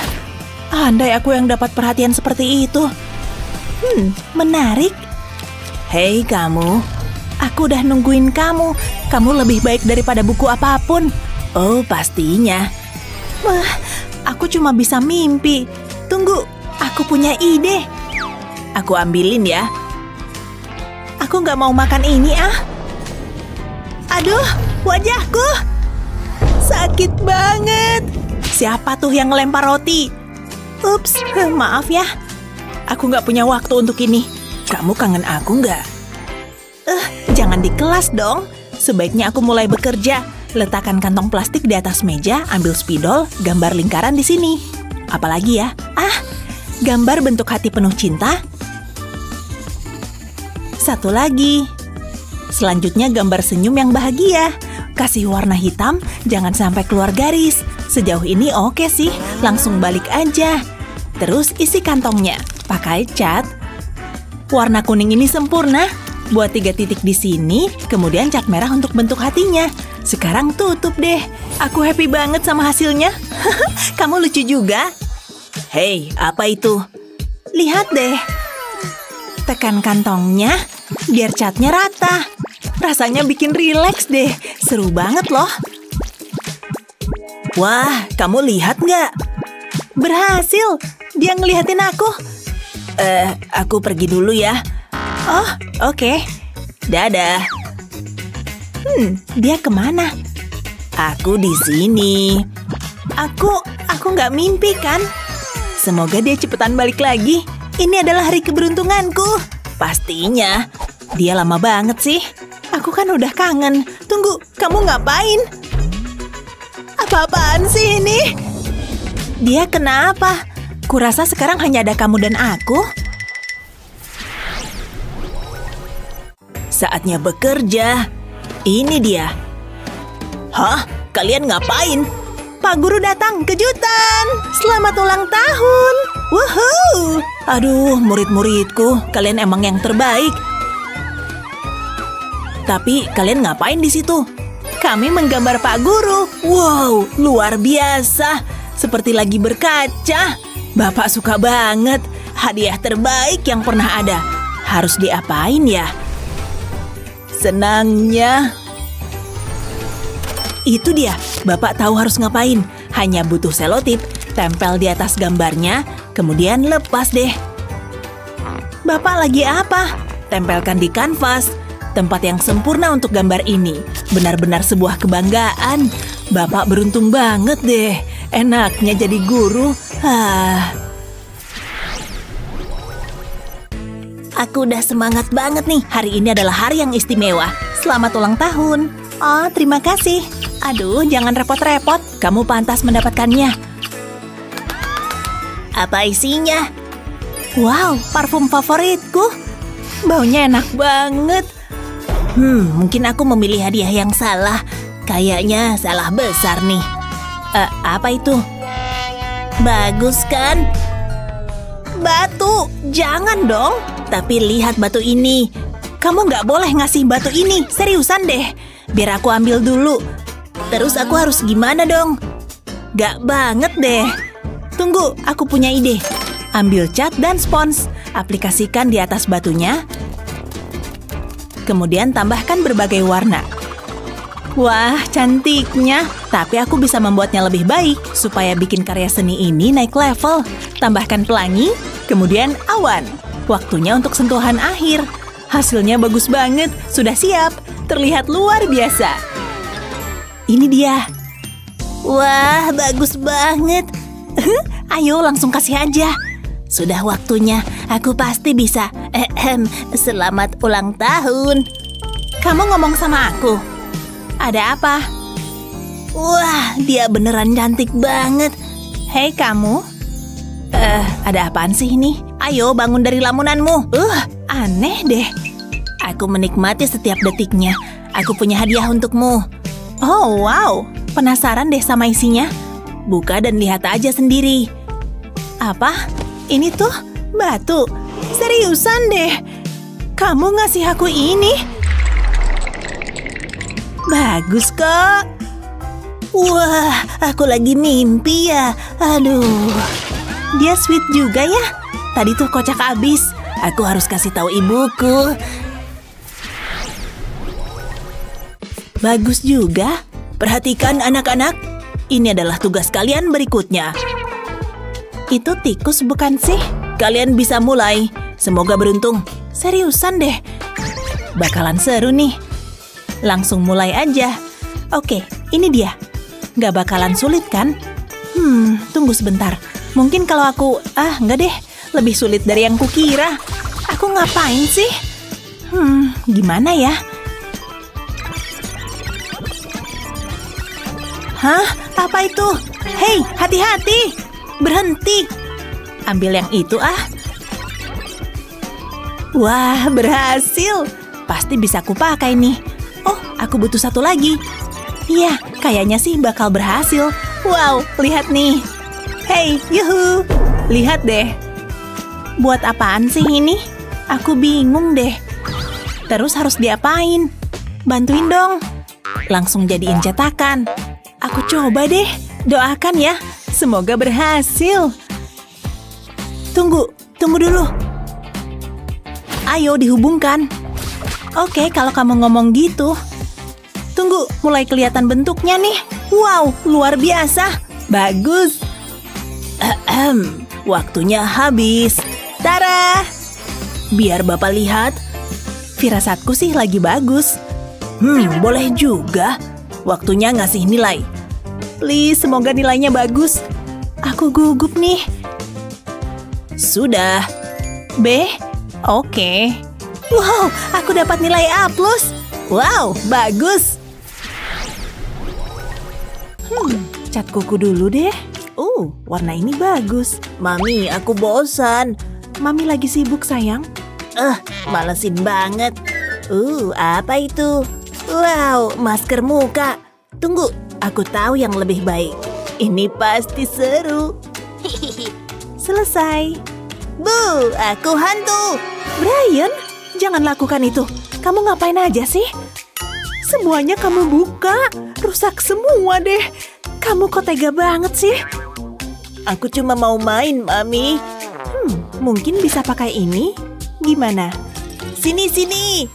Speaker 4: Andai aku yang dapat perhatian seperti itu. Menarik. Hei kamu, aku udah nungguin kamu. Kamu lebih baik daripada buku apapun. Oh, pastinya. Wah, aku cuma bisa mimpi. Tunggu, aku punya ide. Aku ambilin ya. Aku nggak mau makan ini ah. Aduh, wajahku. Sakit banget. Siapa tuh yang ngelempar roti? Ups, maaf ya. Aku nggak punya waktu untuk ini. Kamu kangen aku nggak? Jangan di kelas dong. Sebaiknya aku mulai bekerja. Letakkan kantong plastik di atas meja, ambil spidol, gambar lingkaran di sini. Apalagi ya? Gambar bentuk hati penuh cinta. Satu lagi. Selanjutnya gambar senyum yang bahagia. Kasih warna hitam, jangan sampai keluar garis. Sejauh ini oke sih, langsung balik aja. Terus isi kantongnya, pakai cat. Warna kuning ini sempurna. Buat 3 titik di sini, kemudian cat merah untuk bentuk hatinya. Sekarang tutup deh. Aku happy banget sama hasilnya. Kamu lucu juga. Hei, apa itu? Lihat deh. Tekan kantongnya, biar catnya rata. Rasanya bikin rileks deh. Seru banget loh. Wah, kamu lihat nggak? Berhasil. Dia ngeliatin aku. Aku pergi dulu ya. Oh, oke. Dadah. Dia kemana? Aku di sini. Aku nggak mimpi kan? Semoga dia cepetan balik lagi. Ini adalah hari keberuntunganku. Pastinya. Dia lama banget sih. Aku kan udah kangen. Tunggu, kamu ngapain? Apa-apaan sih ini? Dia kenapa? Kurasa sekarang hanya ada kamu dan aku. Saatnya bekerja. Ini dia. Hah? Kalian ngapain? Pak Guru datang, kejutan. Selamat ulang tahun. Woohoo! Aduh, murid-muridku, kalian emang yang terbaik. Tapi kalian ngapain di situ? Kami menggambar Pak Guru. Wow, luar biasa. Seperti lagi berkaca. Bapak suka banget. Hadiah terbaik yang pernah ada. Harus diapain ya? Senangnya. Itu dia. Bapak tahu harus ngapain. Hanya butuh selotip. Tempel di atas gambarnya. Kemudian lepas deh. Bapak lagi apa? Tempelkan di kanvas. Tempat yang sempurna untuk gambar ini. Benar-benar sebuah kebanggaan. Bapak beruntung banget deh. Enaknya jadi guru. Aku udah semangat banget nih. Hari ini adalah hari yang istimewa. Selamat ulang tahun. Oh, terima kasih. Aduh, jangan repot-repot. Kamu pantas mendapatkannya. Apa isinya? Wow, parfum favoritku. Baunya enak banget. Mungkin aku memilih hadiah yang salah. Kayaknya salah besar nih. Apa itu? Bagus kan? Batu, jangan dong. Tapi lihat batu ini. Kamu nggak boleh ngasih batu ini. Seriusan deh. Biar aku ambil dulu. Terus aku harus gimana dong?
Speaker 5: Gak banget deh. Tunggu, aku punya ide. Ambil cat dan spons, aplikasikan di atas batunya. Kemudian tambahkan berbagai warna. Wah, cantiknya. Tapi aku bisa membuatnya lebih baik supaya bikin karya seni ini naik level. Tambahkan pelangi, kemudian awan. Waktunya untuk sentuhan akhir. Hasilnya bagus banget, sudah siap. Terlihat luar biasa. Ini dia. Wah, bagus banget. Ayo langsung kasih aja. Sudah waktunya, aku pasti bisa. Selamat ulang tahun. Kamu ngomong sama aku? Ada apa? Wah, dia beneran cantik banget. Hei kamu. Ada apaan sih ini? Ayo bangun dari lamunanmu. Aneh deh. Aku menikmati setiap detiknya. Aku punya hadiah untukmu. Oh, wow. Penasaran deh sama isinya? Buka dan lihat aja sendiri. Apa? Ini tuh batu. Seriusan deh. Kamu ngasih aku ini? Bagus kok. Wah, aku lagi mimpi ya. Aduh. Dia sweet juga ya. Tadi tuh kocak abis. Aku harus kasih tahu ibuku. Bagus juga. Perhatikan anak-anak. Ini adalah tugas kalian berikutnya. Itu tikus bukan sih? Kalian bisa mulai. Semoga beruntung. Seriusan deh. Bakalan seru nih. Langsung mulai aja. Oke, ini dia. Gak bakalan sulit kan? Tunggu sebentar. Mungkin kalau aku... enggak deh. Lebih sulit dari yang kukira. Aku ngapain sih? Gimana ya? Hah? Apa itu? Hei, hati-hati! Berhenti! Ambil yang itu Wah, berhasil! Pasti bisa kupakai nih. Oh, aku butuh satu lagi. Iya, kayaknya sih bakal berhasil. Wow, lihat nih. Hei, yuhu! Lihat deh. Buat apaan sih ini? Aku bingung deh. Terus harus diapain? Bantuin dong. Langsung jadiin cetakan. Aku coba deh. Doakan ya. Semoga berhasil. Tunggu dulu. Ayo dihubungkan. Oke, kalau kamu ngomong gitu. Tunggu, mulai kelihatan bentuknya nih. Wow, luar biasa. Bagus. Waktunya habis. Tara! Biar Bapak lihat. Firasatku sih lagi bagus. Boleh juga. Waktunya ngasih nilai. Please, semoga nilainya bagus. Aku gugup nih. Sudah. B? Oke. Wow, aku dapat nilai A+. Wow, bagus. Cat kuku dulu deh. Warna ini bagus. Mami, aku bosan. Mami lagi sibuk, sayang. Malesin banget. Apa itu? Wow, masker muka. Tunggu, aku tahu yang lebih baik. Ini pasti seru. Selesai. Bu, aku hantu. Brian, jangan lakukan itu. Kamu ngapain aja sih? Semuanya kamu buka. Rusak semua deh. Kamu kok tega banget sih? Aku cuma mau main, Mami. Mungkin bisa pakai ini. Gimana? Sini.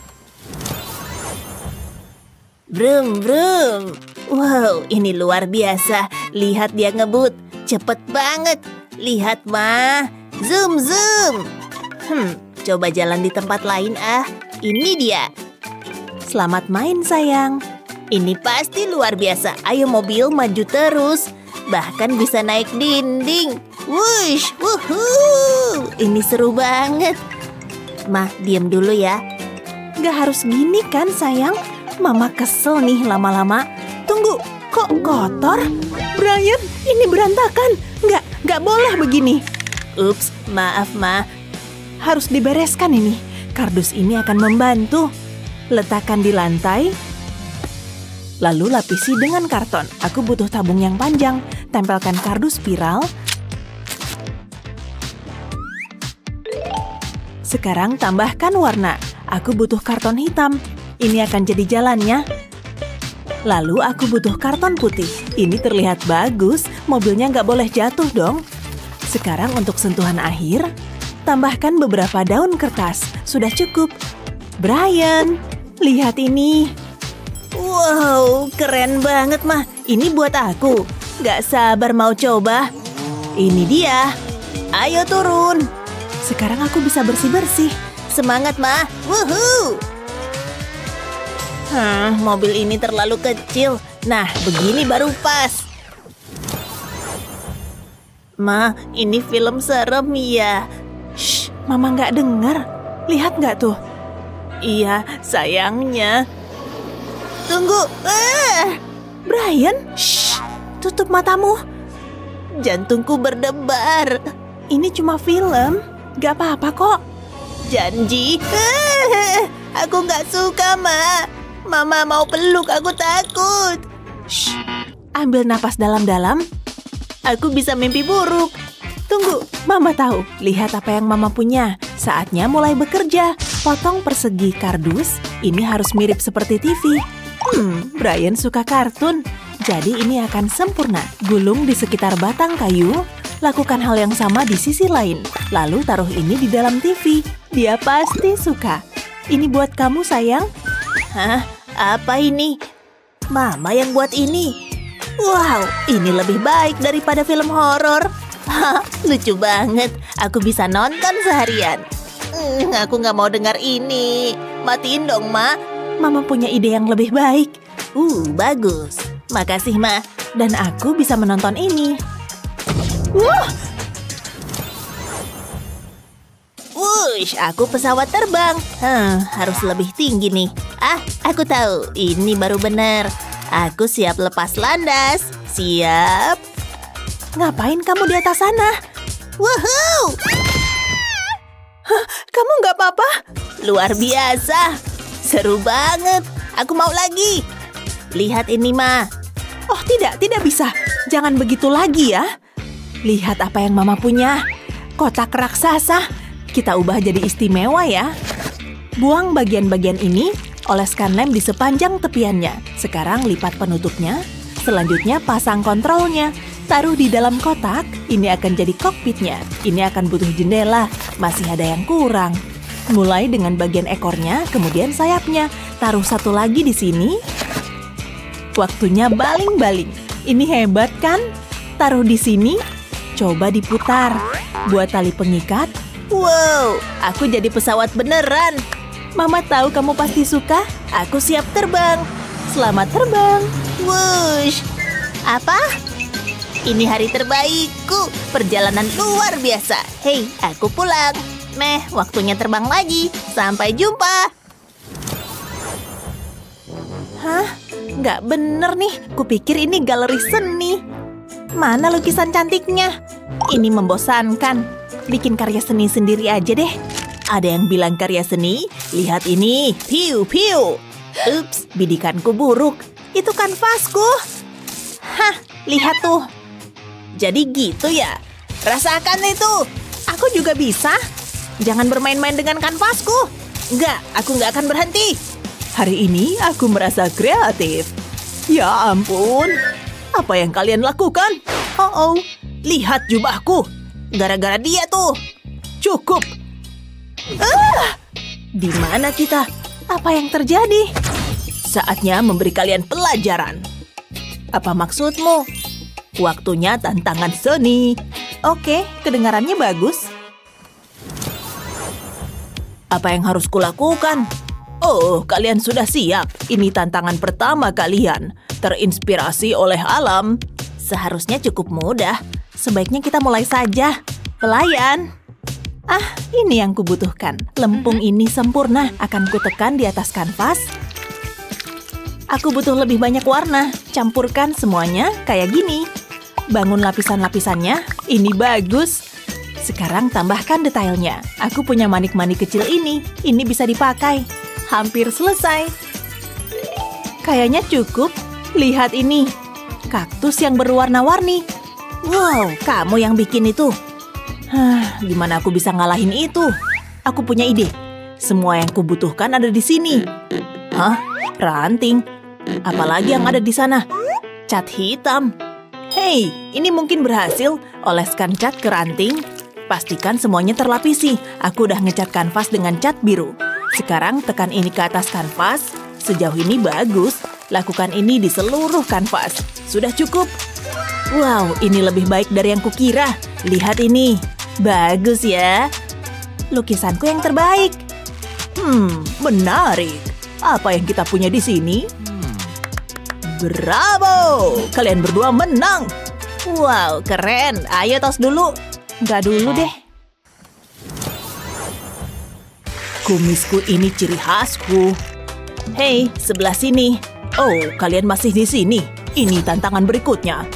Speaker 5: Brum, brum. Wow, ini luar biasa. Lihat dia ngebut. Cepet banget. Lihat, Ma. Zoom, zoom. Coba jalan di tempat lain, Ini dia. Selamat main, sayang. Ini pasti luar biasa. Ayo mobil, maju terus. Bahkan bisa naik dinding. Wush, wuhuu. Ini seru banget. Ma, diam dulu ya. Gak harus gini kan, sayang? Mama kesel nih lama-lama. Tunggu, kok kotor? Brian, ini berantakan. Gak boleh begini. Ups, maaf, Ma. Harus dibereskan ini. Kardus ini akan membantu. Letakkan di lantai. Lalu lapisi dengan karton. Aku butuh tabung yang panjang. Tempelkan kardus spiral. Sekarang tambahkan warna. Aku butuh karton hitam. Ini akan jadi jalannya.
Speaker 4: Lalu aku butuh karton putih. Ini terlihat bagus, mobilnya nggak boleh jatuh dong. Sekarang untuk sentuhan akhir, tambahkan beberapa daun kertas. Sudah cukup. Brian, lihat ini. Wow, keren banget, Mah. Ini buat aku. Gak sabar mau coba. Ini dia. Ayo turun. Sekarang aku bisa bersih-bersih.
Speaker 5: Semangat, Ma. Wuhu! Mobil ini terlalu kecil. Nah, begini baru pas. Ma, ini film serem ya.
Speaker 4: Shh, Mama nggak dengar. Lihat nggak tuh?
Speaker 5: Iya, sayangnya. Tunggu.
Speaker 4: Brian, shh, tutup matamu.
Speaker 5: Jantungku berdebar.
Speaker 4: Ini cuma film. Gak apa-apa kok.
Speaker 5: Janji. Aku nggak suka, Ma. Mama mau peluk, aku takut.
Speaker 4: Shh, ambil napas dalam-dalam.
Speaker 5: Aku bisa mimpi buruk.
Speaker 4: Tunggu, Mama tahu. Lihat apa yang Mama punya. Saatnya mulai bekerja. Potong persegi kardus. Ini harus mirip seperti TV. Brian suka kartun. Jadi ini akan sempurna. Gulung di sekitar batang kayu. Lakukan hal yang sama di sisi lain. Lalu taruh ini di dalam TV. Dia pasti suka. Ini buat kamu, sayang.
Speaker 5: Hah? Apa ini? Mama yang buat ini. Wow, ini lebih baik daripada film horor. Lucu banget. Aku bisa nonton seharian. Aku nggak mau dengar ini. Matiin dong, Ma.
Speaker 4: Mama punya ide yang lebih baik.
Speaker 5: Bagus. Makasih, Ma.
Speaker 4: Dan aku bisa menonton ini.
Speaker 5: Wush, aku pesawat terbang. Harus lebih tinggi nih. Aku tahu. Ini baru benar. Aku siap lepas landas. Siap.
Speaker 4: Ngapain kamu di atas sana?
Speaker 5: Woohoo!
Speaker 4: Kamu nggak apa-apa?
Speaker 5: Luar biasa. Seru banget. Aku mau lagi. Lihat ini, Ma.
Speaker 4: Oh, tidak bisa. Jangan begitu lagi ya. Lihat apa yang Mama punya. Kotak raksasa. Kita ubah jadi istimewa ya. Buang bagian-bagian ini, oleskan lem di sepanjang tepiannya. Sekarang lipat penutupnya. Selanjutnya pasang kontrolnya. Taruh di dalam kotak, ini akan jadi kokpitnya. Ini akan butuh jendela, masih ada yang kurang. Mulai dengan bagian ekornya, kemudian sayapnya. Taruh satu lagi di sini. Waktunya baling-baling. Ini hebat kan? Taruh di sini, coba diputar. Buat tali pengikat.
Speaker 5: Wow, aku jadi pesawat beneran.
Speaker 4: Mama tahu kamu pasti suka.
Speaker 5: Aku siap terbang.
Speaker 4: Selamat terbang.
Speaker 5: Wush. Apa? Ini hari terbaikku. Perjalanan luar biasa. Hei, aku pulang. Meh, waktunya terbang lagi. Sampai jumpa.
Speaker 4: Hah? Nggak bener nih. Kupikir ini galeri seni. Mana lukisan cantiknya? Ini membosankan. Bikin karya seni sendiri aja deh. Ada yang bilang karya seni? Lihat ini. Piu, piu. Ups, bidikanku buruk. Itu kanvasku. Hah, lihat tuh.
Speaker 5: Jadi gitu ya? Rasakan itu.
Speaker 4: Aku juga bisa.
Speaker 5: Jangan bermain-main dengan kanvasku. Enggak, aku nggak akan berhenti.
Speaker 4: Hari ini aku merasa kreatif. Ya ampun. Apa yang kalian lakukan?
Speaker 5: Oh, lihat jubahku. Gara-gara dia tuh.
Speaker 4: Cukup. Di mana kita? Apa yang terjadi?
Speaker 5: Saatnya memberi kalian pelajaran.
Speaker 4: Apa maksudmu? Waktunya tantangan seni. Oke, kedengarannya bagus.
Speaker 5: Apa yang harus kulakukan? Oh, kalian sudah siap. Ini tantangan pertama kalian. Terinspirasi oleh alam.
Speaker 4: Seharusnya cukup mudah. Sebaiknya kita mulai saja. Pelayan. Ini yang kubutuhkan. Lempung ini sempurna. Akan kutekan di atas kanvas. Aku butuh lebih banyak warna. Campurkan semuanya kayak gini. Bangun lapisan-lapisannya. Ini bagus. Sekarang tambahkan detailnya. Aku punya manik-manik kecil ini. Ini bisa dipakai. Hampir selesai. Kayaknya cukup. Lihat ini. Kaktus yang berwarna-warni.
Speaker 5: Wow, kamu yang bikin itu.
Speaker 4: Gimana aku bisa ngalahin itu? Aku punya ide. Semua yang kubutuhkan ada di sini. Ranting.
Speaker 5: Apalagi yang ada di sana? Cat hitam. Hei, ini mungkin berhasil. Oleskan cat ke ranting. Pastikan semuanya terlapisi. Aku udah ngecat kanvas dengan cat biru. Sekarang tekan ini ke atas kanvas. Sejauh ini bagus. Lakukan ini di seluruh kanvas. Sudah cukup? Wow, ini lebih baik dari yang kukira. Lihat ini. Bagus ya. Lukisanku yang terbaik. Menarik. Apa yang kita punya di sini? Bravo! Kalian berdua menang. Wow, keren. Ayo tos dulu. Nggak dulu deh. Kumisku ini ciri khasku. Hei, sebelah sini. Oh, kalian masih di sini. Ini tantangan berikutnya.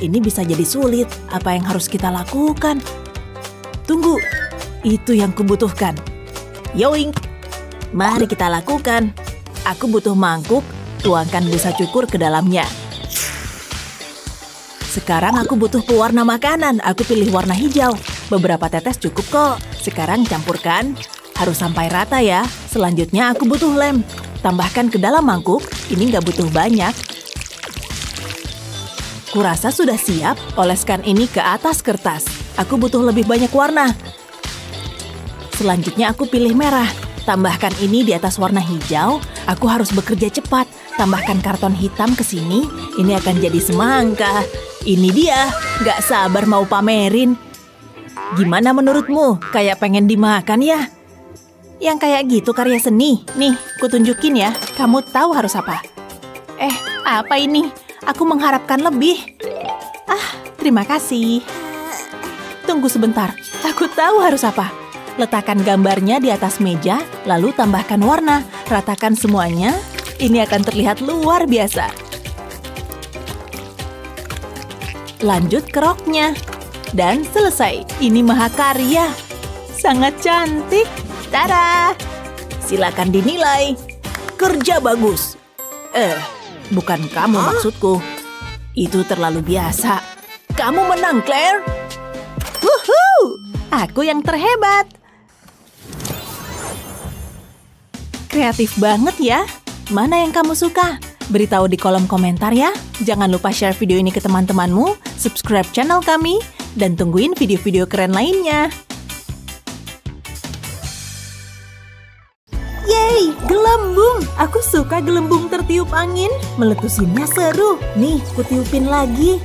Speaker 5: Ini bisa jadi sulit. Apa yang harus kita lakukan? Tunggu, itu yang kubutuhkan. Yoink! Mari kita lakukan. Aku butuh mangkuk. Tuangkan busa cukur ke dalamnya. Sekarang aku butuh pewarna makanan. Aku pilih warna hijau. Beberapa tetes cukup kok. Sekarang campurkan. Harus sampai rata ya. Selanjutnya aku butuh lem. Tambahkan ke dalam mangkuk. Ini nggak butuh banyak. Kurasa sudah siap. Oleskan ini ke atas kertas. Aku butuh lebih banyak warna. Selanjutnya aku pilih merah. Tambahkan ini di atas warna hijau. Aku harus bekerja cepat. Tambahkan karton hitam ke sini. Ini akan jadi semangka. Ini dia. Nggak sabar mau pamerin. Gimana menurutmu? Kayak pengen dimakan ya? Yang kayak gitu karya seni. Nih, kutunjukin ya. Kamu tahu harus apa? Apa ini? Aku mengharapkan lebih. Terima kasih. Tunggu sebentar. Aku tahu harus apa. Letakkan gambarnya di atas meja, lalu tambahkan warna. Ratakan semuanya. Ini akan terlihat luar biasa. Lanjut ke roknya. Dan selesai. Ini mahakarya. Sangat cantik. Tada! Silakan dinilai. Kerja bagus. Bukan kamu maksudku. Itu terlalu biasa. Kamu menang, Claire. Wuhuu! Aku yang terhebat. Kreatif banget ya. Mana yang kamu suka? Beritahu di kolom komentar ya. Jangan lupa share video ini ke teman-temanmu, subscribe channel kami, dan tungguin video-video keren lainnya. Yeay, gelembung! Aku suka gelembung tertiup angin. Meletusinnya seru. Nih, kutiupin lagi.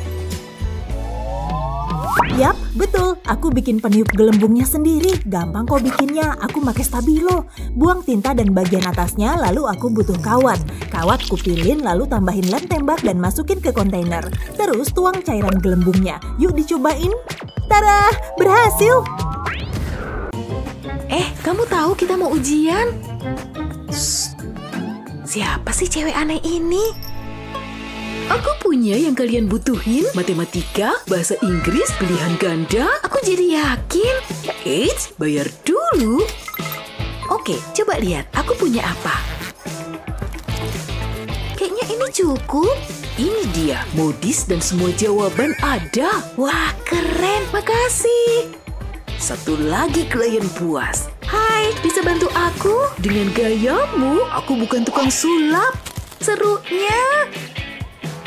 Speaker 5: Yap, betul. Aku bikin peniup gelembungnya sendiri. Gampang kok bikinnya. Aku pakai stabilo. Buang tinta dan bagian atasnya, lalu aku butuh kawat. Kawat kupilin, lalu tambahin lem tembak dan masukin ke kontainer. Terus tuang cairan gelembungnya. Yuk dicobain. Tada! Berhasil!
Speaker 1: Kamu tahu kita mau ujian? Siapa sih cewek aneh ini? Aku punya yang kalian butuhin, matematika, bahasa Inggris, pilihan ganda. Aku jadi yakin. Eits, bayar dulu. Oke, coba lihat. Aku punya apa? Kayaknya ini cukup. Ini dia, modis dan semua jawaban ada. Wah, keren. Makasih. Satu lagi klien puas. Hai, bisa bantu aku? Dengan gayamu, aku bukan tukang sulap. Serunya.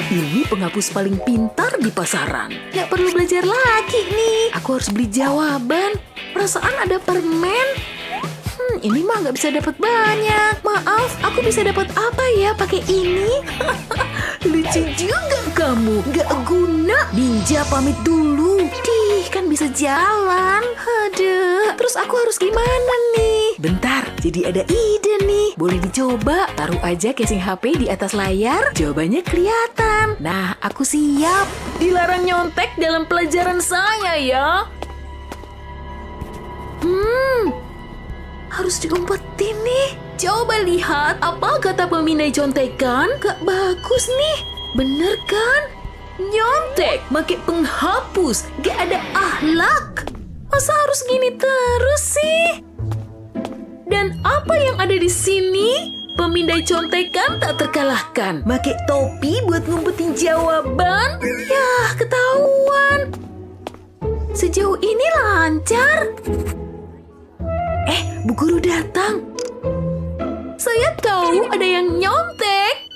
Speaker 1: Ini penghapus paling pintar di pasaran. Nggak perlu belajar lagi nih. Aku harus beli jawaban. Perasaan ada permen. Ini mah nggak bisa dapat banyak. Maaf, aku bisa dapat apa ya pakai ini? Lucu juga kamu. Nggak guna. Ninja pamit dulu. Kan bisa jalan. Aduh, terus aku harus gimana nih? Bentar, jadi ada ide nih. Boleh dicoba. Taruh aja casing HP di atas layar. Jawabannya kelihatan. Nah, aku siap. Dilarang nyontek dalam pelajaran saya ya. Harus diumpetin nih. Coba lihat apa kata pemindai contekan. Gak bagus nih. Bener kan? Nyontek, pakai penghapus, gak ada akhlak. Masa harus gini terus sih? Dan apa yang ada di sini? Pemindai contekan tak terkalahkan. Pakai topi buat ngumpetin jawaban? Yah, ketahuan. Sejauh ini lancar. Bu guru datang. Saya tahu ada yang nyontek.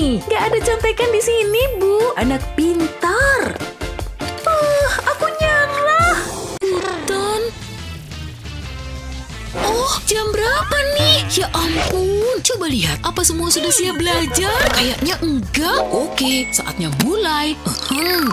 Speaker 1: nih? Nggak ada contekan di sini, Bu. Anak pintar. Aku nyerah. Hutan. Oh, jam berapa nih? Ya ampun, coba lihat. Apa semua sudah siap belajar? Kayaknya enggak. Oke, saatnya mulai.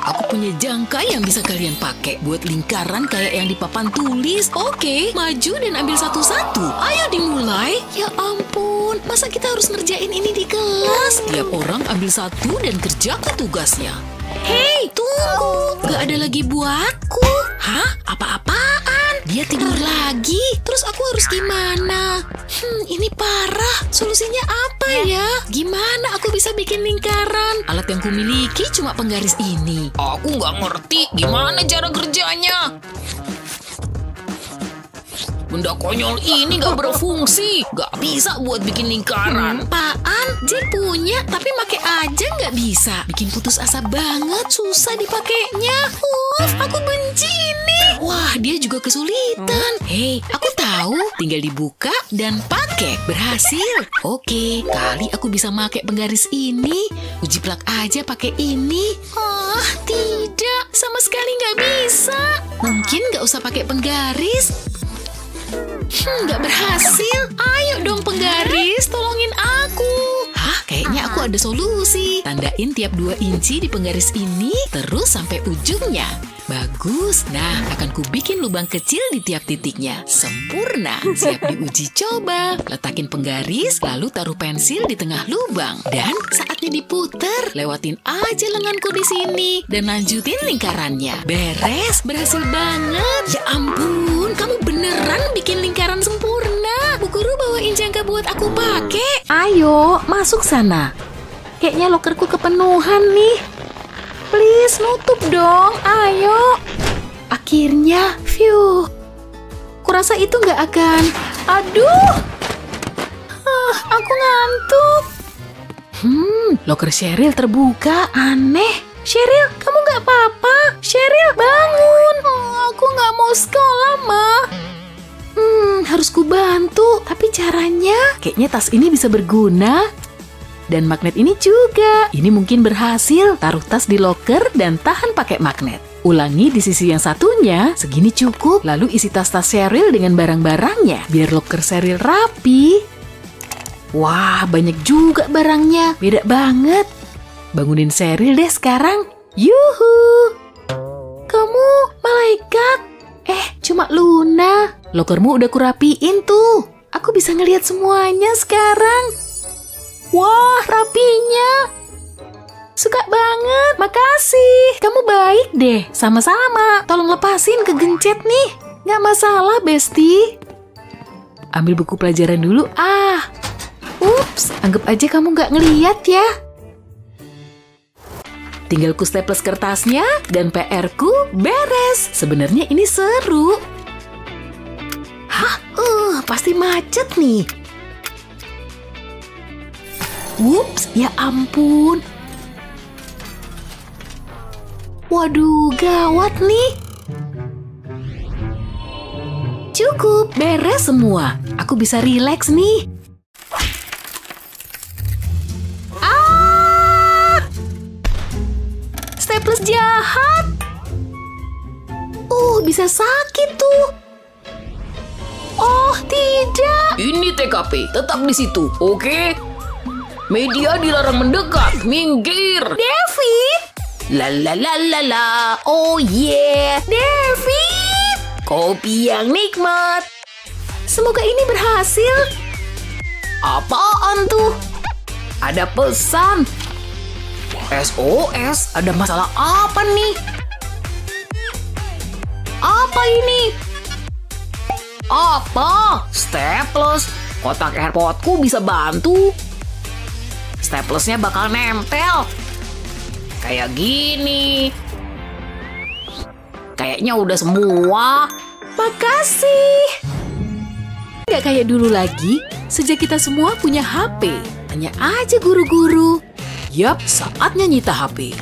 Speaker 1: Aku punya jangka yang bisa kalian pakai buat lingkaran kayak yang di papan tulis. Oke, maju dan ambil satu-satu. Ayo dimulai. Ya ampun, masa kita harus ngerjain ini di kelas? Tiap orang ambil satu dan kerjakan tugasnya. Hei, tunggu. Gak ada lagi buatku. Hah? Apa-apaan? Dia tidur lagi. Terus aku harus gimana? Ini parah. Solusinya apa ya? Gimana aku bisa bikin lingkaran? Alat yang kumiliki cuma penggaris ini.
Speaker 3: Aku nggak ngerti gimana cara kerjanya. Benda konyol ini nggak berfungsi. Nggak bisa buat bikin lingkaran.
Speaker 1: Apaan? Jack punya, tapi make aja nggak bisa. Bikin putus asa banget, susah dipakainya. Aku benci ini. Wah, dia juga kesulitan. Hei, aku tahu. Tinggal dibuka dan pakai. Berhasil. Oke, kali aku bisa pakai penggaris ini. Uji plak aja pakai ini. Tidak. Sama sekali nggak bisa. Mungkin nggak usah pakai penggaris. Nggak berhasil. Ayo dong penggaris, tolongin aku. Kayaknya aku ada solusi. Tandain tiap 2 inci di penggaris ini, terus sampai ujungnya. Bagus. Nah, akan kubikin lubang kecil di tiap titiknya. Sempurna. Siap diuji coba. Letakin penggaris, lalu taruh pensil di tengah lubang. Dan saatnya diputer. Lewatin aja lenganku di sini. Dan lanjutin lingkarannya. Beres. Berhasil banget. Ya ampun, kamu beneran bikin lingkaran sempurna. Bu Guru bawain jangka buat aku pakai. Ayo, masuk sana. Kayaknya lokerku kepenuhan nih. Please, nutup dong. Ayo. Akhirnya, phew. Kurasa itu nggak akan. Aduh. Aku ngantuk. Loker Cheryl terbuka. Aneh. Cheryl, kamu nggak apa-apa? Cheryl, bangun. Aku nggak mau sekolah, Ma. Harus ku bantu. Tapi caranya, kayaknya tas ini bisa berguna. Dan magnet ini juga. Ini mungkin berhasil. Taruh tas di loker dan tahan pakai magnet. Ulangi di sisi yang satunya. Segini cukup. Lalu isi tas-tas Cheryl dengan barang-barangnya. Biar loker Cheryl rapi. Wah, banyak juga barangnya. Beda banget. Bangunin Cheryl deh sekarang. Yuhu. Kamu malaikat. Cuma Luna. Lokermu udah kurapiin tuh. Aku bisa ngelihat semuanya sekarang. Wah, rapinya. Suka banget. Makasih. Kamu baik deh. Sama-sama. Tolong lepasin kegencet nih. Nggak masalah, Besti. Ambil buku pelajaran dulu. Ups. Anggap aja kamu nggak ngeliat ya. Tinggal ku staples kertasnya dan PR-ku beres. Sebenarnya ini seru. Pasti macet nih. Ups, ya ampun. Waduh, gawat nih. Cukup, beres semua. Aku bisa rileks nih. Staples jahat. Bisa sakit tuh. Oh, tidak.
Speaker 3: Ini TKP, tetap di situ, oke? Media dilarang mendekat, minggir.
Speaker 1: David.
Speaker 3: La. Oh yeah.
Speaker 1: David.
Speaker 3: Kopi yang nikmat.
Speaker 1: Semoga ini berhasil.
Speaker 3: Apaan tuh? Ada pesan. SOS, ada masalah apa nih? Apa ini? Apa? Staples. Kotak AirPodku bisa bantu. Staplesnya bakal nempel. Kayak gini. Kayaknya udah semua.
Speaker 1: Makasih. Nggak kayak dulu lagi. Sejak kita semua punya HP. Tanya aja guru-guru. Yap, saatnya nyita HP.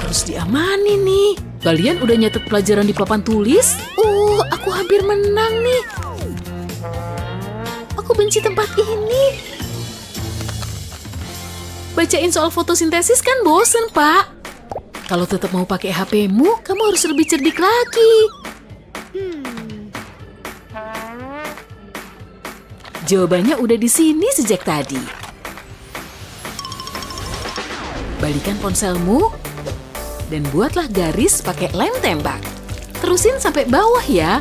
Speaker 1: Harus diamani nih. Kalian udah nyatet pelajaran di papan tulis? Aku hampir menang nih. Aku benci tempat ini. Bacain soal fotosintesis kan bosen, Pak. Kalau tetap mau pakai HP-mu, kamu harus lebih cerdik lagi. Jawabannya udah di sini sejak tadi. Balikan ponselmu dan buatlah garis pakai lem tembak. Terusin sampai bawah ya.